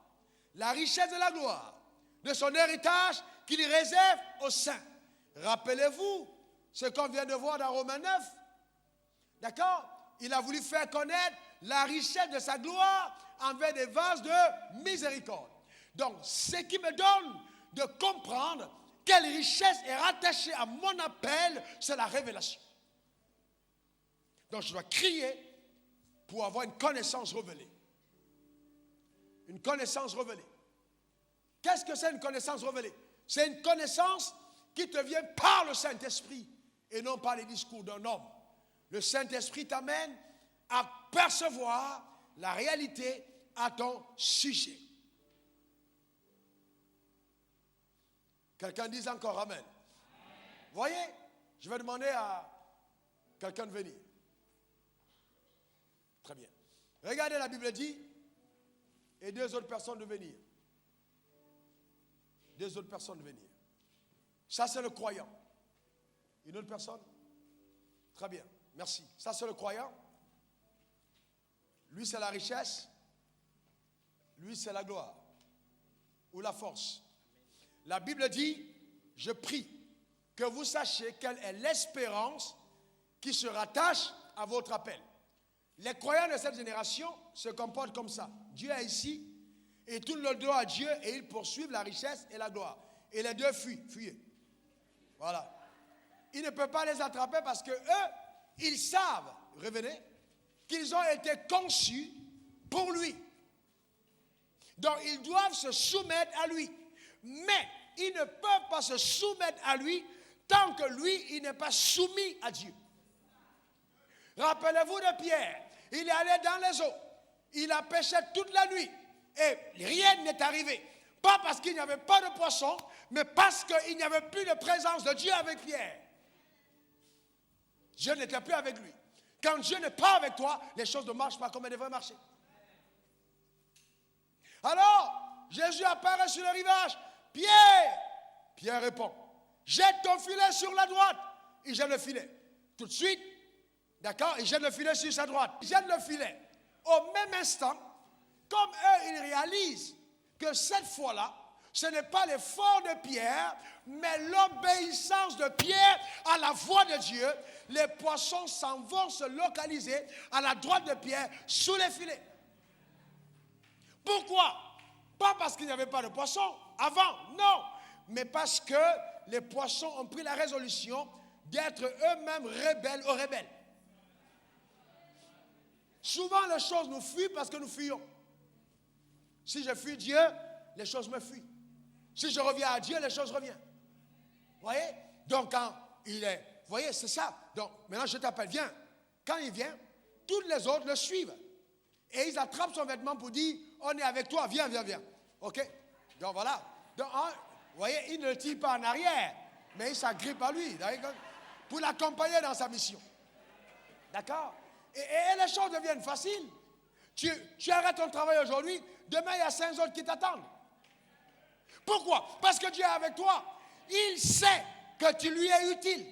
La richesse de la gloire. De son héritage qu'il réserve aux saints. Rappelez-vous ce qu'on vient de voir dans Romains 9. D'accord? Il a voulu faire connaître la richesse de sa gloire envers des vases de miséricorde. Donc, ce qui me donne de comprendre quelle richesse est rattachée à mon appel, c'est la révélation. Donc, je dois crier pour avoir une connaissance révélée. Une connaissance révélée. Qu'est-ce que c'est une connaissance révélée? C'est une connaissance qui te vient par le Saint-Esprit et non par les discours d'un homme. Le Saint-Esprit t'amène à percevoir la réalité à ton sujet. Quelqu'un dise encore Amen. Vous voyez, je vais demander à quelqu'un de venir. Très bien. Regardez, la Bible dit, et deux autres personnes de venir. Deux autres personnes de venir. Ça, c'est le croyant. Une autre personne? Très bien, merci. Ça, c'est le croyant. Lui, c'est la richesse. Lui, c'est la gloire. Ou la force. La Bible dit, je prie que vous sachiez quelle est l'espérance qui se rattache à votre appel. Les croyants de cette génération se comportent comme ça. Dieu est ici et tournent le dos à Dieu et ils poursuivent la richesse et la gloire. Et les deux fuient. Voilà. Il ne peut pas les attraper parce que eux, ils savent, revenez, qu'ils ont été conçus pour lui. Donc ils doivent se soumettre à lui. Mais ils ne peuvent pas se soumettre à lui tant que lui, il n'est pas soumis à Dieu. Rappelez-vous de Pierre. Il est allé dans les eaux. Il a pêché toute la nuit. Et rien n'est arrivé. Pas parce qu'il n'y avait pas de poisson, mais parce qu'il n'y avait plus de présence de Dieu avec Pierre. Dieu n'était plus avec lui. Quand Dieu n'est pas avec toi, les choses ne marchent pas comme elles devraient marcher. Alors, Jésus apparaît sur le rivage. Pierre répond, jette ton filet sur la droite. Il jette le filet. Tout de suite, d'accord, il jette le filet sur sa droite. Il jette le filet. Au même instant, comme eux, ils réalisent que cette fois-là, ce n'est pas l'effort de Pierre, mais l'obéissance de Pierre à la voix de Dieu. Les poissons s'en vont se localiser à la droite de Pierre, sous les filets. Pourquoi? Pas parce qu'il n'y avait pas de poissons avant, non, mais parce que les poissons ont pris la résolution d'être eux-mêmes rebelles aux rebelles. Souvent, les choses nous fuient parce que nous fuyons. Si je fuis Dieu, les choses me fuient. Si je reviens à Dieu, les choses reviennent. Vous voyez? Donc, quand il est... Vous voyez, c'est ça. Donc, maintenant, je t'appelle, viens. Quand il vient, tous les autres le suivent. Et ils attrapent son vêtement pour dire, on est avec toi, viens. OK? Donc, voilà. Donc, vous voyez, il ne le tire pas en arrière, mais il s'agrippe à lui. Pour l'accompagner dans sa mission. D'accord? Et les choses deviennent faciles. Tu arrêtes ton travail aujourd'hui, demain il y a 5 autres qui t'attendent. Pourquoi? Parce que Dieu est avec toi. Il sait que tu lui es utile.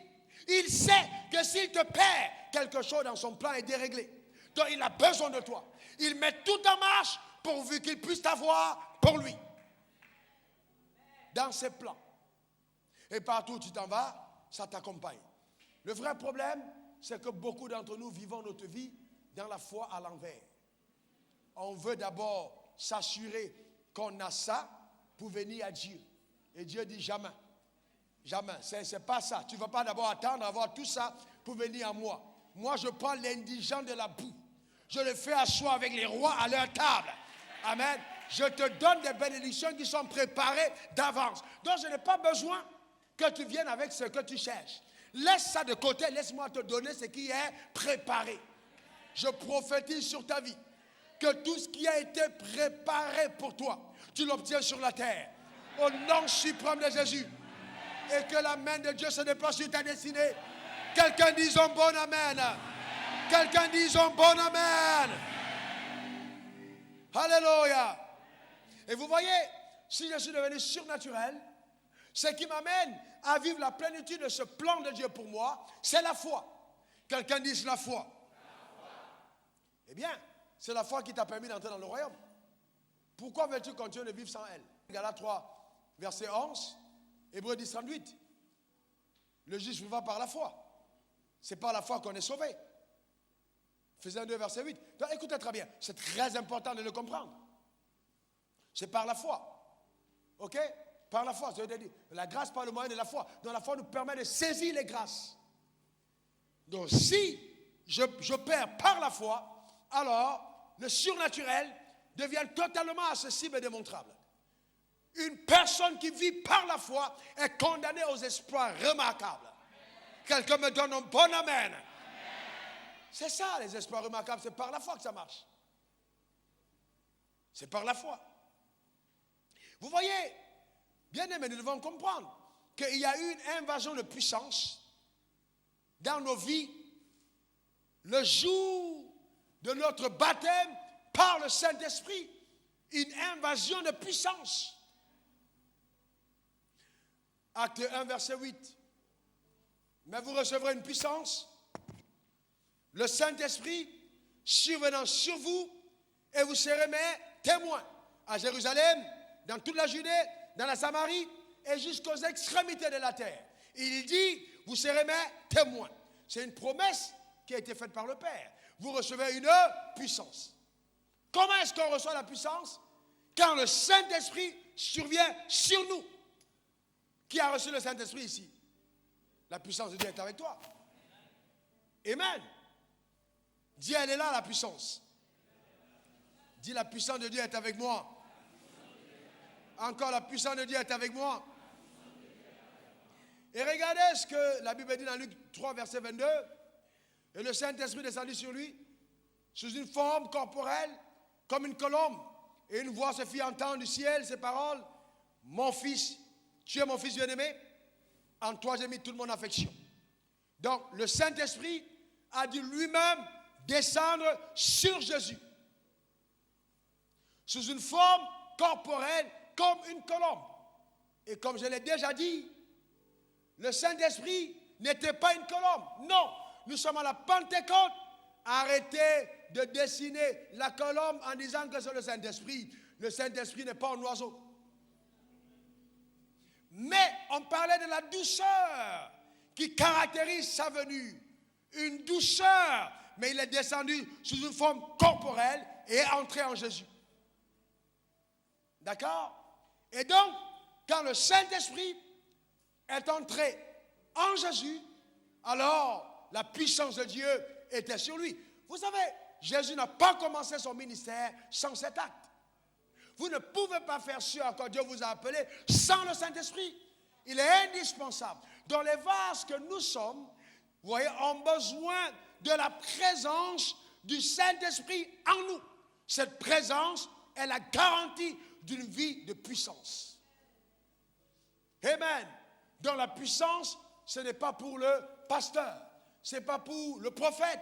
Il sait que s'il te perd, quelque chose dans son plan est déréglé. Donc il a besoin de toi. Il met tout en marche pourvu qu'il puisse t'avoir pour lui. Dans ses plans. Et partout où tu t'en vas, ça t'accompagne. Le vrai problème, c'est que beaucoup d'entre nous vivons notre vie dans la foi à l'envers. On veut d'abord s'assurer qu'on a ça pour venir à Dieu. Et Dieu dit jamais. Jamais. C'est pas ça. Tu ne vas pas d'abord attendre d'avoir tout ça pour venir à moi. Moi, je prends l'indigent de la boue. Je le fais asseoir avec les rois à leur table. Amen. Je te donne des bénédictions qui sont préparées d'avance. Donc, je n'ai pas besoin que tu viennes avec ce que tu cherches. Laisse ça de côté. Laisse-moi te donner ce qui est préparé. Je prophétise sur ta vie que tout ce qui a été préparé pour toi, tu l'obtiens sur la terre. Au nom suprême de Jésus. Et que la main de Dieu se déplace sur ta destinée. Quelqu'un dise un bon amen. Quelqu'un dise un bon amen. Alléluia. Et vous voyez, si je suis devenu surnaturel, ce qui m'amène à vivre la plénitude de ce plan de Dieu pour moi, c'est la foi. Quelqu'un dise la foi. Eh bien, c'est la foi qui t'a permis d'entrer dans le royaume. Pourquoi veux-tu continuer de vivre sans elle? Galates 3, verset 11, Hébreux 10, 38. Le juste vivra par la foi. C'est par la foi qu'on est sauvé. Ephésiens 2, verset 8. Donc, écoutez très bien, c'est très important de le comprendre. C'est par la foi. OK? Par la foi. C'est-à-dire, la grâce par le moyen de la foi. Donc la foi nous permet de saisir les grâces. Donc si j'opère par la foi, alors le surnaturel devient totalement accessible et démontrable. Une personne qui vit par la foi est condamnée aux exploits remarquables. Quelqu'un me donne un bon amen. C'est ça les exploits remarquables, c'est par la foi que ça marche. C'est par la foi. Vous voyez, bien aimés, nous devons comprendre qu'il y a eu une invasion de puissance dans nos vies le jour de notre baptême par le Saint-Esprit. Une invasion de puissance. Acte 1, verset 8. Mais vous recevrez une puissance, le Saint-Esprit survenant sur vous, et vous serez mes témoins à Jérusalem, dans toute la Judée, dans la Samarie et jusqu'aux extrémités de la terre. Il dit, vous serez mes témoins. C'est une promesse qui a été faite par le Père. Vous recevez une puissance. Comment est-ce qu'on reçoit la puissance? Quand le Saint-Esprit survient sur nous. Qui a reçu le Saint-Esprit ici? La puissance de Dieu est avec toi. Amen. Dis, elle est là, la puissance. Dis, la puissance de Dieu est avec moi. Encore, la puissance de Dieu est avec moi. Et regardez ce que la Bible dit dans Luc 3, verset 22. Et le Saint-Esprit descendit sur lui, sous une forme corporelle, comme une colombe. Et une voix se fit entendre du ciel, ces paroles. Mon fils, tu es mon fils bien-aimé. En toi, j'ai mis toute mon affection. Donc, le Saint-Esprit a dû lui-même descendre sur Jésus. Sous une forme corporelle, comme une colombe. Et comme je l'ai déjà dit, le Saint-Esprit n'était pas une colombe. Non, nous sommes à la Pentecôte. Arrêtez de dessiner la colombe en disant que c'est le Saint-Esprit. Le Saint-Esprit n'est pas un oiseau. Mais on parlait de la douceur qui caractérise sa venue. Une douceur, mais il est descendu sous une forme corporelle et est entré en Jésus. D'accord? Et donc, quand le Saint-Esprit est entré en Jésus, alors la puissance de Dieu était sur lui. Vous savez, Jésus n'a pas commencé son ministère sans cet acte. Vous ne pouvez pas faire ce à quoi Dieu vous a appelé sans le Saint-Esprit. Il est indispensable. Dans les vases que nous sommes, vous voyez, ont besoin de la présence du Saint-Esprit en nous. Cette présence est la garantie d'une vie de puissance. Amen. Dans la puissance, ce n'est pas pour le pasteur, ce n'est pas pour le prophète.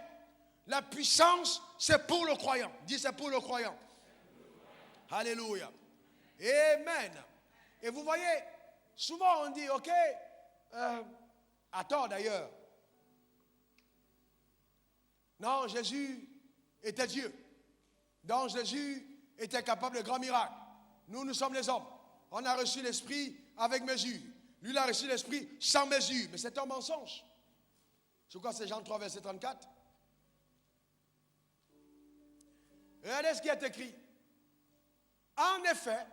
La puissance, c'est pour le croyant. Dis, c'est pour le croyant. Alléluia. Amen. Et vous voyez, souvent on dit, ok, à tort d'ailleurs. Non, Jésus était Dieu. Donc Jésus était capable de grands miracles. Nous sommes les hommes. On a reçu l'Esprit avec mesure. Lui, il a reçu l'Esprit sans mesure. Mais c'est un mensonge. Je crois que c'est Jean 3, verset 34. Regardez ce qui est écrit. En effet,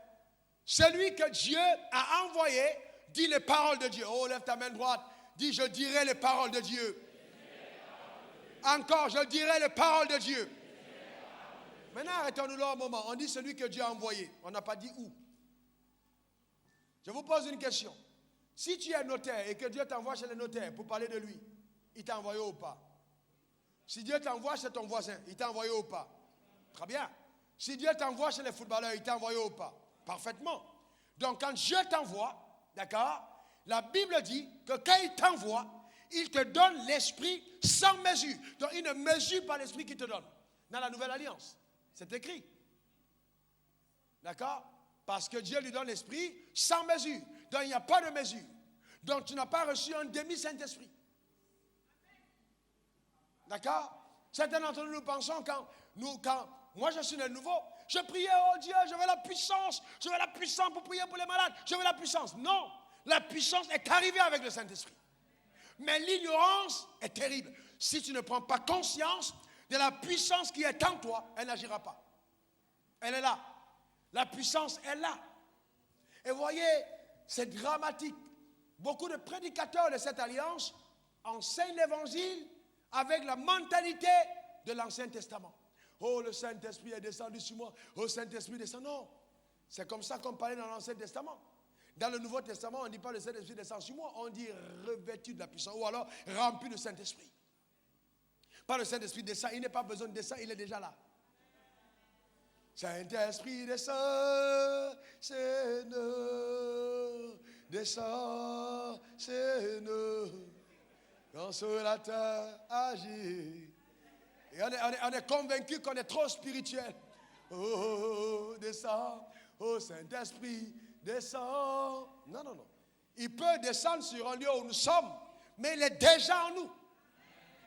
celui que Dieu a envoyé dit les paroles de Dieu. Oh, lève ta main droite. Dis, je dirai les paroles de Dieu. Encore, je dirai les paroles de Dieu. Maintenant, arrêtons-nous là un moment. On dit celui que Dieu a envoyé. On n'a pas dit où. Je vous pose une question. Si tu es notaire et que Dieu t'envoie chez le notaire pour parler de lui, il t'a envoyé ou pas? Si Dieu t'envoie chez ton voisin, il t'a envoyé ou pas? Très bien. Si Dieu t'envoie chez les footballeurs, il t'a envoyé ou pas? Parfaitement. Donc quand Dieu t'envoie, d'accord, la Bible dit que quand il t'envoie, il te donne l'esprit sans mesure. Donc il ne mesure pas l'esprit qu'il te donne. Dans la nouvelle alliance, c'est écrit. D'accord? Parce que Dieu lui donne l'esprit sans mesure. Donc il n'y a pas de mesure. Donc tu n'as pas reçu un demi-Saint-Esprit. D'accord? Certains d'entre nous pensons quand moi je suis né de nouveau, je priais, oh Dieu, je veux la puissance pour prier pour les malades, je veux la puissance. Non, la puissance est arrivée avec le Saint-Esprit. Mais l'ignorance est terrible. Si tu ne prends pas conscience de la puissance qui est en toi, elle n'agira pas. Elle est là. La puissance est là. Et vous voyez, c'est dramatique. Beaucoup de prédicateurs de cette alliance enseignent l'évangile avec la mentalité de l'Ancien Testament. Oh, le Saint-Esprit est descendu sur moi. Oh, Saint-Esprit descend. Non. C'est comme ça qu'on parlait dans l'Ancien Testament. Dans le Nouveau Testament, on ne dit pas le Saint-Esprit descend sur moi. On dit revêtu de la puissance. Ou alors rempli de Saint-Esprit. Pas le Saint-Esprit descend. Il n'est pas besoin de descendre. Il est déjà là. Saint-Esprit descend. Seigneur. Descend. Seigneur. Quand sur la terre agit. Et on est convaincu qu'on est trop spirituel. Oh, descend. Oh, Saint-Esprit, descend. Non, non, non. Il peut descendre sur un lieu où nous sommes, mais il est déjà en nous.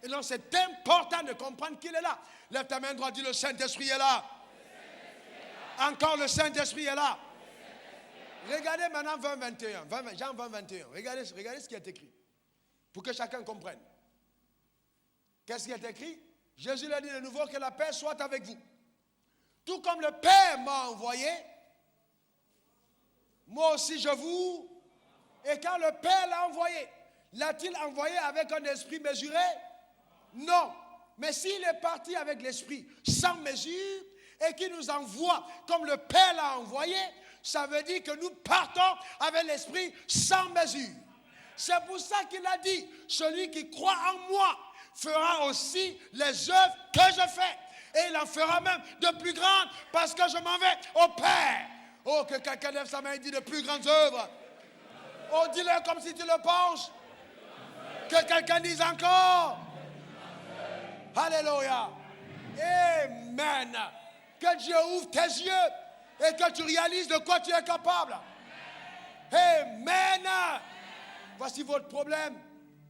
Et donc, c'est important de comprendre qu'il est là. Lève ta main droite, dis le Saint-Esprit est là. Encore le Saint-Esprit est là. Regardez maintenant 20-21. Jean 20-21. Regardez ce qui est écrit. Pour que chacun comprenne. Qu'est-ce qui est écrit? Jésus l'a dit de nouveau, que la paix soit avec vous. Tout comme le Père m'a envoyé, moi aussi je vous. Et quand le Père l'a envoyé, l'a-t-il envoyé avec un esprit mesuré? Non. Mais s'il est parti avec l'esprit sans mesure et qu'il nous envoie comme le Père l'a envoyé, ça veut dire que nous partons avec l'esprit sans mesure. C'est pour ça qu'il a dit, celui qui croit en moi fera aussi les œuvres que je fais. Et il en fera même de plus grandes parce que je m'en vais au Père. Oh, que quelqu'un lève sa main et dit de plus grandes œuvres. Oh, dis-le comme si tu le penses. Que quelqu'un dise encore. Alléluia. Amen. Que Dieu ouvre tes yeux et que tu réalises de quoi tu es capable. Amen. Voici votre problème.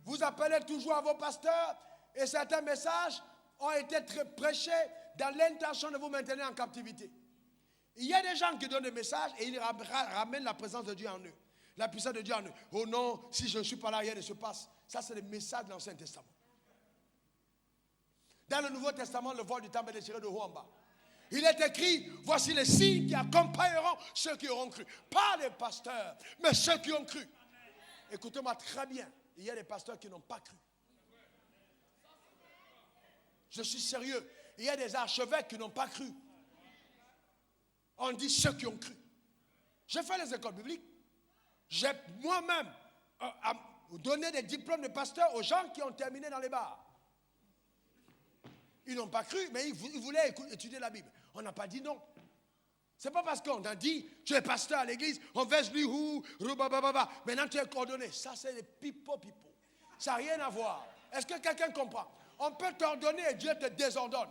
Vous appelez toujours à vos pasteurs et certains messages ont été prêchés dans l'intention de vous maintenir en captivité. Il y a des gens qui donnent des messages et ils ramènent la présence de Dieu en eux. La puissance de Dieu en eux. Oh non, si je ne suis pas là, rien ne se passe. Ça, c'est le message de l'Ancien Testament. Dans le Nouveau Testament, le voile du temple est déchiré de haut en bas. Il est écrit, voici les signes qui accompagneront ceux qui auront cru. Pas les pasteurs, mais ceux qui ont cru. Écoutez-moi très bien. Il y a des pasteurs qui n'ont pas cru. Je suis sérieux. Il y a des archevêques qui n'ont pas cru. On dit ceux qui ont cru. J'ai fait les écoles bibliques. J'ai moi-même donné des diplômes de pasteur aux gens qui ont terminé dans les bars. Ils n'ont pas cru, mais ils voulaient étudier la Bible. On n'a pas dit non. C'est pas parce qu'on a dit, tu es pasteur à l'église, on verse lui, maintenant tu es coordonné. Ça, c'est les pipo. Ça n'a rien à voir. Est-ce que quelqu'un comprend? On peut t'ordonner et Dieu te désordonne.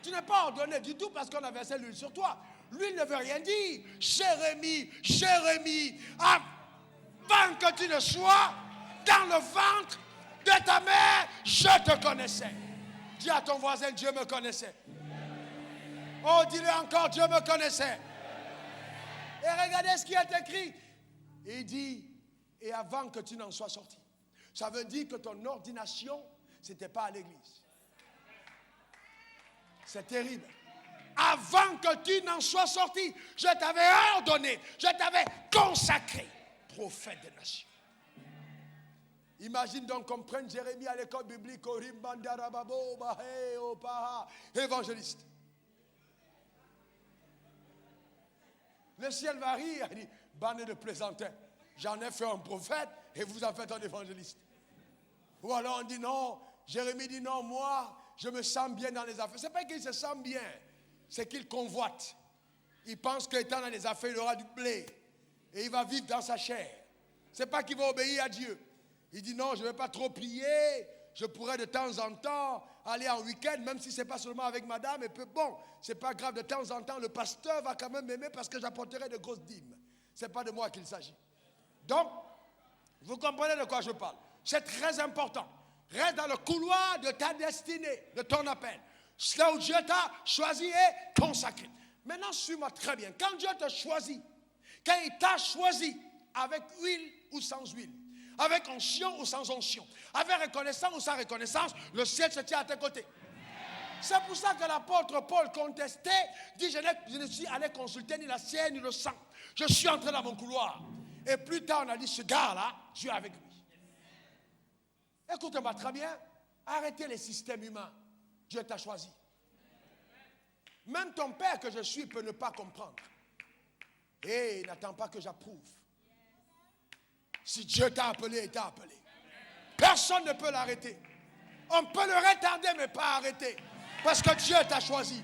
Tu n'es pas ordonné du tout parce qu'on a versé l'huile sur toi. L'huile ne veut rien dire. Jérémie, avant que tu ne sois dans le ventre de ta mère, je te connaissais. Dis à ton voisin, Dieu me connaissait. Oh, dis-le encore, Dieu me connaissait. Et regardez ce qui est écrit. Il dit, et avant que tu n'en sois sorti. Ça veut dire que ton ordination, ce n'était pas à l'église. C'est terrible. Avant que tu n'en sois sorti, je t'avais ordonné, je t'avais consacré prophète des nations. Imagine donc qu'on prenne Jérémie à l'école biblique, évangéliste. Le ciel va rire, il dit, bande de plaisantins, j'en ai fait un prophète et vous en faites un évangéliste. Ou alors on dit non, Jérémie dit non, moi, je me sens bien dans les affaires. Ce n'est pas qu'il se sent bien, c'est qu'il convoite. Il pense qu'étant dans les affaires, il aura du blé et il va vivre dans sa chair. Ce n'est pas qu'il va obéir à Dieu. Il dit non, je ne vais pas trop prier, je pourrais de temps en temps aller en week-end, même si ce n'est pas seulement avec madame, et puis bon, ce n'est pas grave, de temps en temps, le pasteur va quand même m'aimer parce que j'apporterai de grosses dîmes. Ce n'est pas de moi qu'il s'agit. Donc, vous comprenez de quoi je parle. C'est très important. Reste dans le couloir de ta destinée, de ton appel. Là où Dieu t'a choisi et consacré. Maintenant, suis-moi très bien. Quand Dieu te choisit, quand il t'a choisi avec huile ou sans huile, avec onction ou sans onction, avec reconnaissance ou sans reconnaissance, le ciel se tient à tes côtés. C'est pour ça que l'apôtre Paul contestait, dit, je ne suis allé consulter ni la sienne ni le sang. Je suis entré dans mon couloir. Et plus tard, on a dit, ce gars-là, Dieu est avec lui. Écoutez-moi très bien, arrêtez les systèmes humains. Dieu t'a choisi. Même ton père que je suis peut ne pas comprendre. Et n'attends pas que j'approuve. Si Dieu t'a appelé, il t'a appelé. Personne ne peut l'arrêter. On peut le retarder, mais pas arrêter. Parce que Dieu t'a choisi.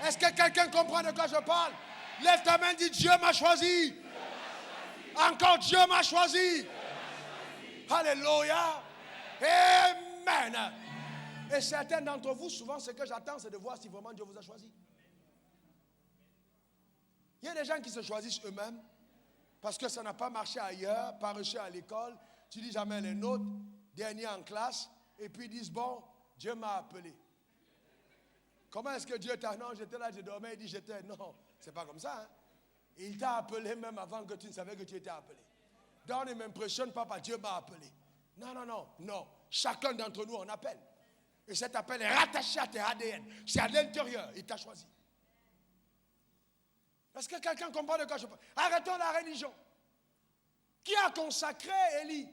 Est-ce que quelqu'un comprend de quoi je parle? Lève ta main, dis Dieu m'a choisi. Encore Dieu m'a choisi. Alléluia. Amen. Et certains d'entre vous, souvent, ce que j'attends, c'est de voir si vraiment Dieu vous a choisi. Il y a des gens qui se choisissent eux-mêmes parce que ça n'a pas marché ailleurs, pas reçu à l'école. Tu dis jamais les notes, dernier en classe, et puis ils disent, bon, Dieu m'a appelé. Comment est-ce que Dieu t'a... Non, j'étais là, je dormais, il dit, j'étais... Non, c'est pas comme ça. Hein? Il t'a appelé même avant que tu ne savais que tu étais appelé. Donc ne m'impressionne pas, Dieu m'a appelé. Non, non, non, non. Chacun d'entre nous, on appelle. Et cet appel est rattaché à tes ADN. C'est à l'intérieur, il t'a choisi. Est-ce que quelqu'un comprend de quoi je parle? Arrêtons la religion. Qui a consacré Élie?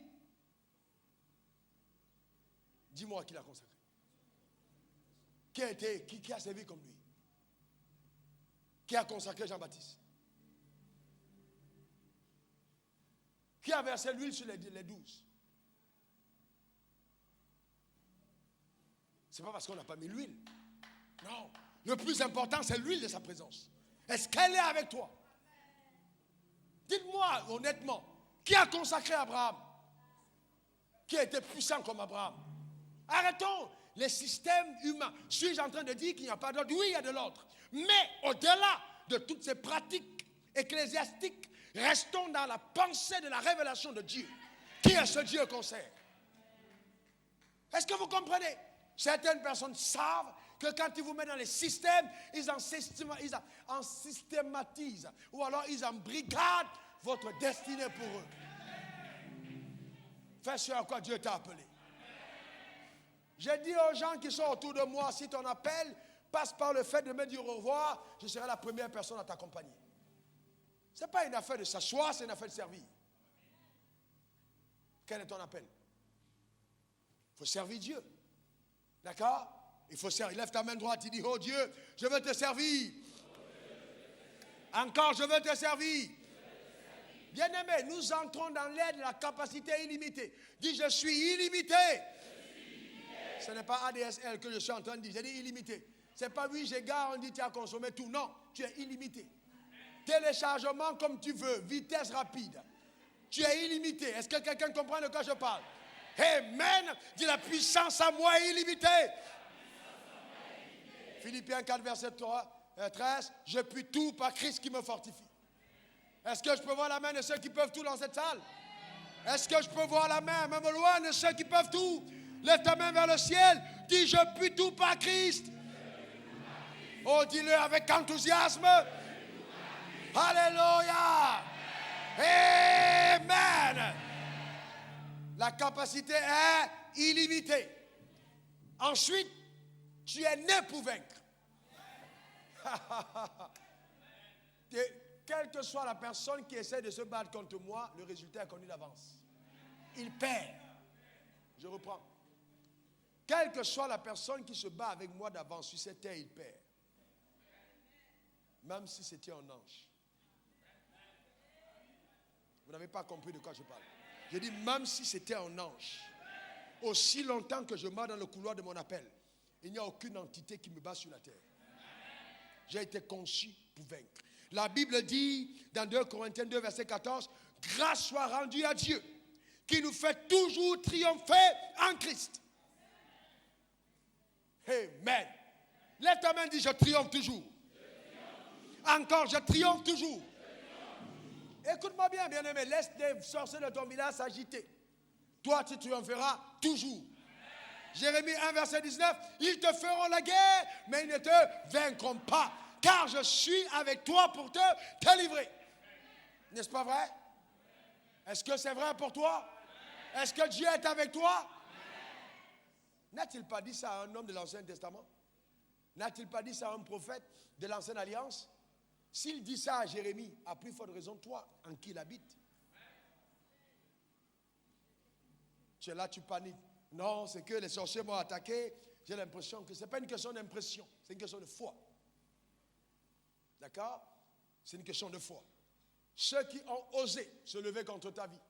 Dis-moi qui l'a consacré. Qui a servi comme lui? Qui a consacré Jean-Baptiste? Qui a versé l'huile sur les 12? Ce n'est pas parce qu'on n'a pas mis l'huile. Non. Le plus important, c'est l'huile de sa présence. Est-ce qu'elle est avec toi? Dites-moi honnêtement, qui a consacré Abraham? Qui a été puissant comme Abraham? Arrêtons les systèmes humains. Suis-je en train de dire qu'il n'y a pas d'ordre? Oui, il y a de l'ordre. Mais au-delà de toutes ces pratiques ecclésiastiques, restons dans la pensée de la révélation de Dieu. Qui est ce Dieu qu'on sert? Est-ce que vous comprenez? Certaines personnes savent que quand ils vous mettent dans les systèmes, ils en systématisent. Ou alors ils embrigadent votre destinée pour eux. Fais ce à quoi Dieu t'a appelé. J'ai dit aux gens qui sont autour de moi, si ton appel passe par le fait de me dire au revoir, je serai la première personne à t'accompagner. Ce n'est pas une affaire de s'asseoir, c'est une affaire de servir. Quel est ton appel? Il faut servir Dieu. D'accord? Il faut servir. Lève ta main droite, il dit, oh Dieu, je veux te servir. Encore, je veux te servir. Bien-aimé, nous entrons dans l'ère de la capacité illimitée. Dis, je suis illimité. Ce n'est pas ADSL que je suis en train de dire. J'ai dit illimité. Ce n'est pas 8 gigas, on dit tu as consommé tout. Non, tu es illimité. Téléchargement comme tu veux, vitesse rapide. Tu es illimité. Est-ce que quelqu'un comprend de quoi je parle? Amen. Dis la puissance à moi est illimitée. Philippiens 4, verset 13. Je puis tout par Christ qui me fortifie. Est-ce que je peux voir la main de ceux qui peuvent tout dans cette salle? Est-ce que je peux voir la main, même loin, de ceux qui peuvent tout? Lève ta main vers le ciel. Dis, je puis tout par Christ. Oh, dis-le avec enthousiasme. Alléluia. Amen. La capacité est illimitée. Ensuite, tu es né pour vaincre. Quelle que soit la personne qui essaie de se battre contre moi, le résultat est connu d'avance. Il perd. Je reprends. Quelle que soit la personne qui se bat avec moi d'avance sur cette terre, il perd. Même si c'était un ange. Vous n'avez pas compris de quoi je parle. Je dis même si c'était un ange. Aussi longtemps que je marche dans le couloir de mon appel, il n'y a aucune entité qui me bat sur la terre. J'ai été conçu pour vaincre. La Bible dit dans 2 Corinthiens 2, verset 14, grâce soit rendue à Dieu, qui nous fait toujours triompher en Christ. Amen. Lève ta main et dis, je triomphe toujours. Encore, je triomphe toujours. Écoute-moi bien, bien-aimé, laisse les sorciers de ton village s'agiter. Toi, tu triompheras toujours. Jérémie 1, verset 19, ils te feront la guerre, mais ils ne te vaincront pas, car je suis avec toi pour te livrer. N'est-ce pas vrai? Est-ce que c'est vrai pour toi? Est-ce que Dieu est avec toi? N'a-t-il pas dit ça à un homme de l'Ancien Testament? N'a-t-il pas dit ça à un prophète de l'Ancienne Alliance? S'il dit ça à Jérémie, à plus forte raison, toi, en qui il habite? Tu es là, tu paniques. Non, c'est que les sorciers m'ont attaqué. J'ai l'impression que ce n'est pas une question d'impression, c'est une question de foi. D'accord? C'est une question de foi. Ceux qui ont osé se lever contre ta vie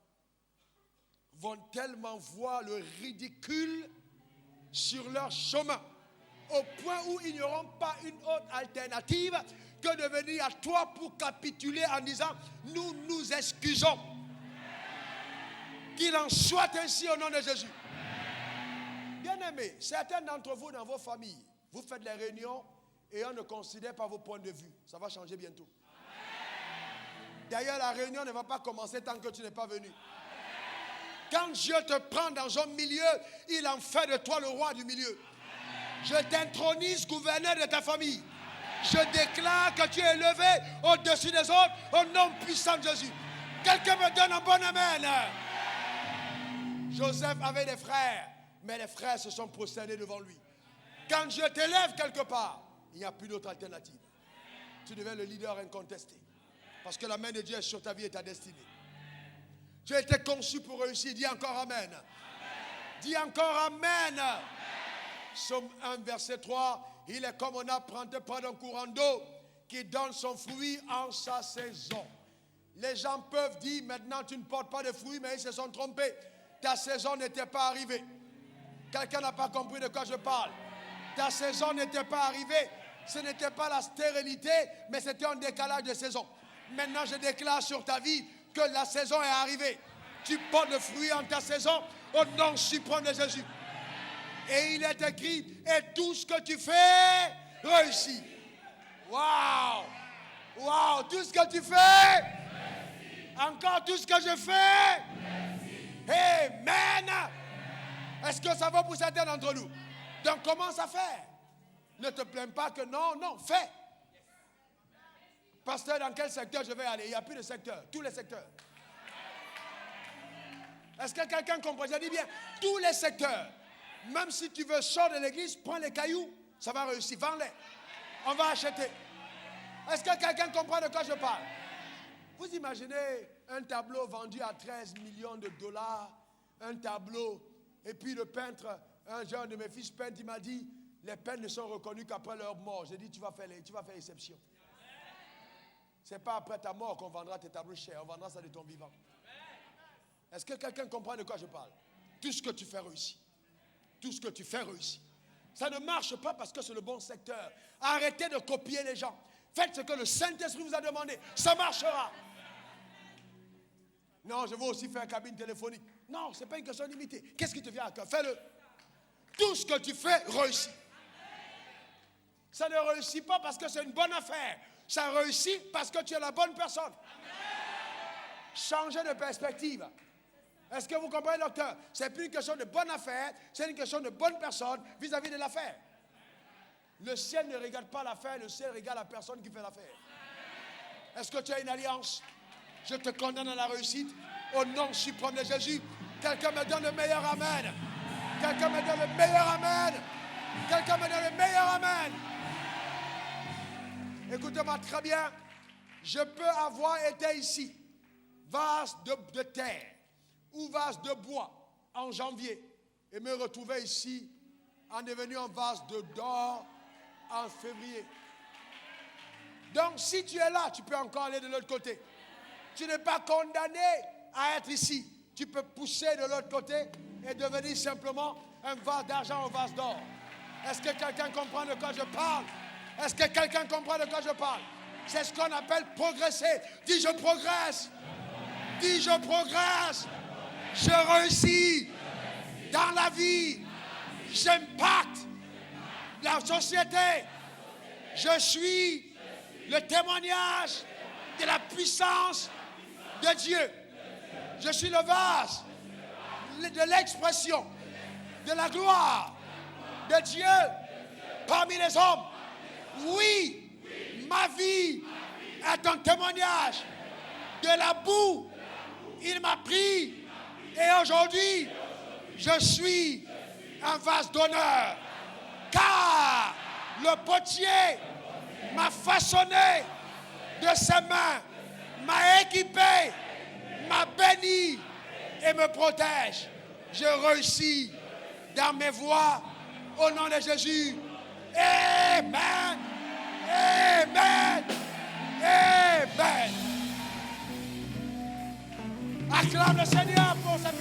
vont tellement voir le ridicule sur leur chemin, au point où ils n'auront pas une autre alternative que de venir à toi pour capituler en disant nous nous excusons. Qu'il en soit ainsi au nom de Jésus. Bien-aimés, certains d'entre vous dans vos familles, vous faites les réunions et on ne considère pas vos points de vue. Ça va changer bientôt. D'ailleurs, la réunion ne va pas commencer tant que tu n'es pas venu. Quand Dieu te prend dans un milieu, il en fait de toi le roi du milieu. Je t'intronise gouverneur de ta famille. Je déclare que tu es élevé au-dessus des autres au nom puissant de Jésus. Quelqu'un me donne un bon amen. Joseph avait des frères, mais les frères se sont prosternés devant lui. Quand Dieu t'élève quelque part, il n'y a plus d'autre alternative. Tu deviens le leader incontesté. Parce que la main de Dieu est sur ta vie et ta destinée. Tu as été conçu pour réussir. Dis encore amen. Amen. Dis encore amen. Amen. Somme 1, verset 3. Il est comme on apprend près d'un courant d'eau qui donne son fruit en sa saison. Les gens peuvent dire maintenant tu ne portes pas de fruits, mais ils se sont trompés. Ta saison n'était pas arrivée. Quelqu'un n'a pas compris de quoi je parle. Ta saison n'était pas arrivée. Ce n'était pas la stérilité, mais c'était un décalage de saison. Maintenant, je déclare sur ta vie que la saison est arrivée. Tu portes le fruit en ta saison au nom suprême de Jésus. Et il est écrit, et tout ce que tu fais réussit. Waouh! Waouh! Tout ce que tu fais, encore tout ce que je fais. Amen! Est-ce que ça va pour certains d'entre nous? Donc commence à faire. Ne te plains pas que non, fais. Pasteur, dans quel secteur je vais aller? Il n'y a plus de secteur, tous les secteurs. Est-ce que quelqu'un comprend? Je dis bien, tous les secteurs. Même si tu veux sortir de l'église, prends les cailloux, ça va réussir, vends-les. On va acheter. Est-ce que quelqu'un comprend de quoi je parle? Vous imaginez un tableau vendu à 13 millions de dollars, un tableau, et puis le peintre, un jeune de mes fils peintre, il m'a dit, les peintres ne sont reconnus qu'après leur mort. J'ai dit, tu vas faire exception. Ce n'est pas après ta mort qu'on vendra tes tableaux chers, on vendra ça de ton vivant. Est-ce que quelqu'un comprend de quoi je parle? Tout ce que tu fais réussit. Tout ce que tu fais réussit. Ça ne marche pas parce que c'est le bon secteur. Arrêtez de copier les gens. Faites ce que le Saint-Esprit vous a demandé. Ça marchera. Non, je veux aussi faire cabine téléphonique. Non, ce n'est pas une question limitée. Qu'est-ce qui te vient à cœur? Fais-le. Tout ce que tu fais réussit. Ça ne réussit pas parce que c'est une bonne affaire. Ça réussit parce que tu es la bonne personne. Changez de perspective. Est-ce que vous comprenez, docteur? Ce n'est plus une question de bonne affaire, c'est une question de bonne personne vis-à-vis de l'affaire. Le ciel ne regarde pas l'affaire, le ciel regarde la personne qui fait l'affaire. Est-ce que tu as une alliance? Je te condamne à la réussite au nom suprême de Jésus. Quelqu'un me donne le meilleur amen. Quelqu'un me donne le meilleur amen. Quelqu'un me donne le meilleur amen. Écoutez-moi très bien. Je peux avoir été ici, vase de terre ou vase de bois en janvier. et me retrouver ici en devenu un vase d'or en février. Donc, si tu es là, tu peux encore aller de l'autre côté. Tu n'es pas condamné à être ici. Tu peux pousser de l'autre côté et devenir simplement un vase d'argent ou un vase d'or. Est-ce que quelqu'un comprend de quoi je parle? Est-ce que quelqu'un comprend de quoi je parle? C'est ce qu'on appelle progresser. Dis, je progresse. Dis, je progresse. Je réussis dans la vie. J'impacte la société. Je suis le témoignage de la puissance de Dieu. Je suis le vase de l'expression de la gloire de Dieu parmi les hommes. Oui, ma vie est un témoignage de la boue. Il m'a pris et aujourd'hui, je suis un vase d'honneur. Car le potier m'a façonné de ses mains, m'a équipé, m'a béni et me protège. Je réussis dans mes voies au nom de Jésus. Amen. Amen. Amen. Acclame le Seigneur pour cette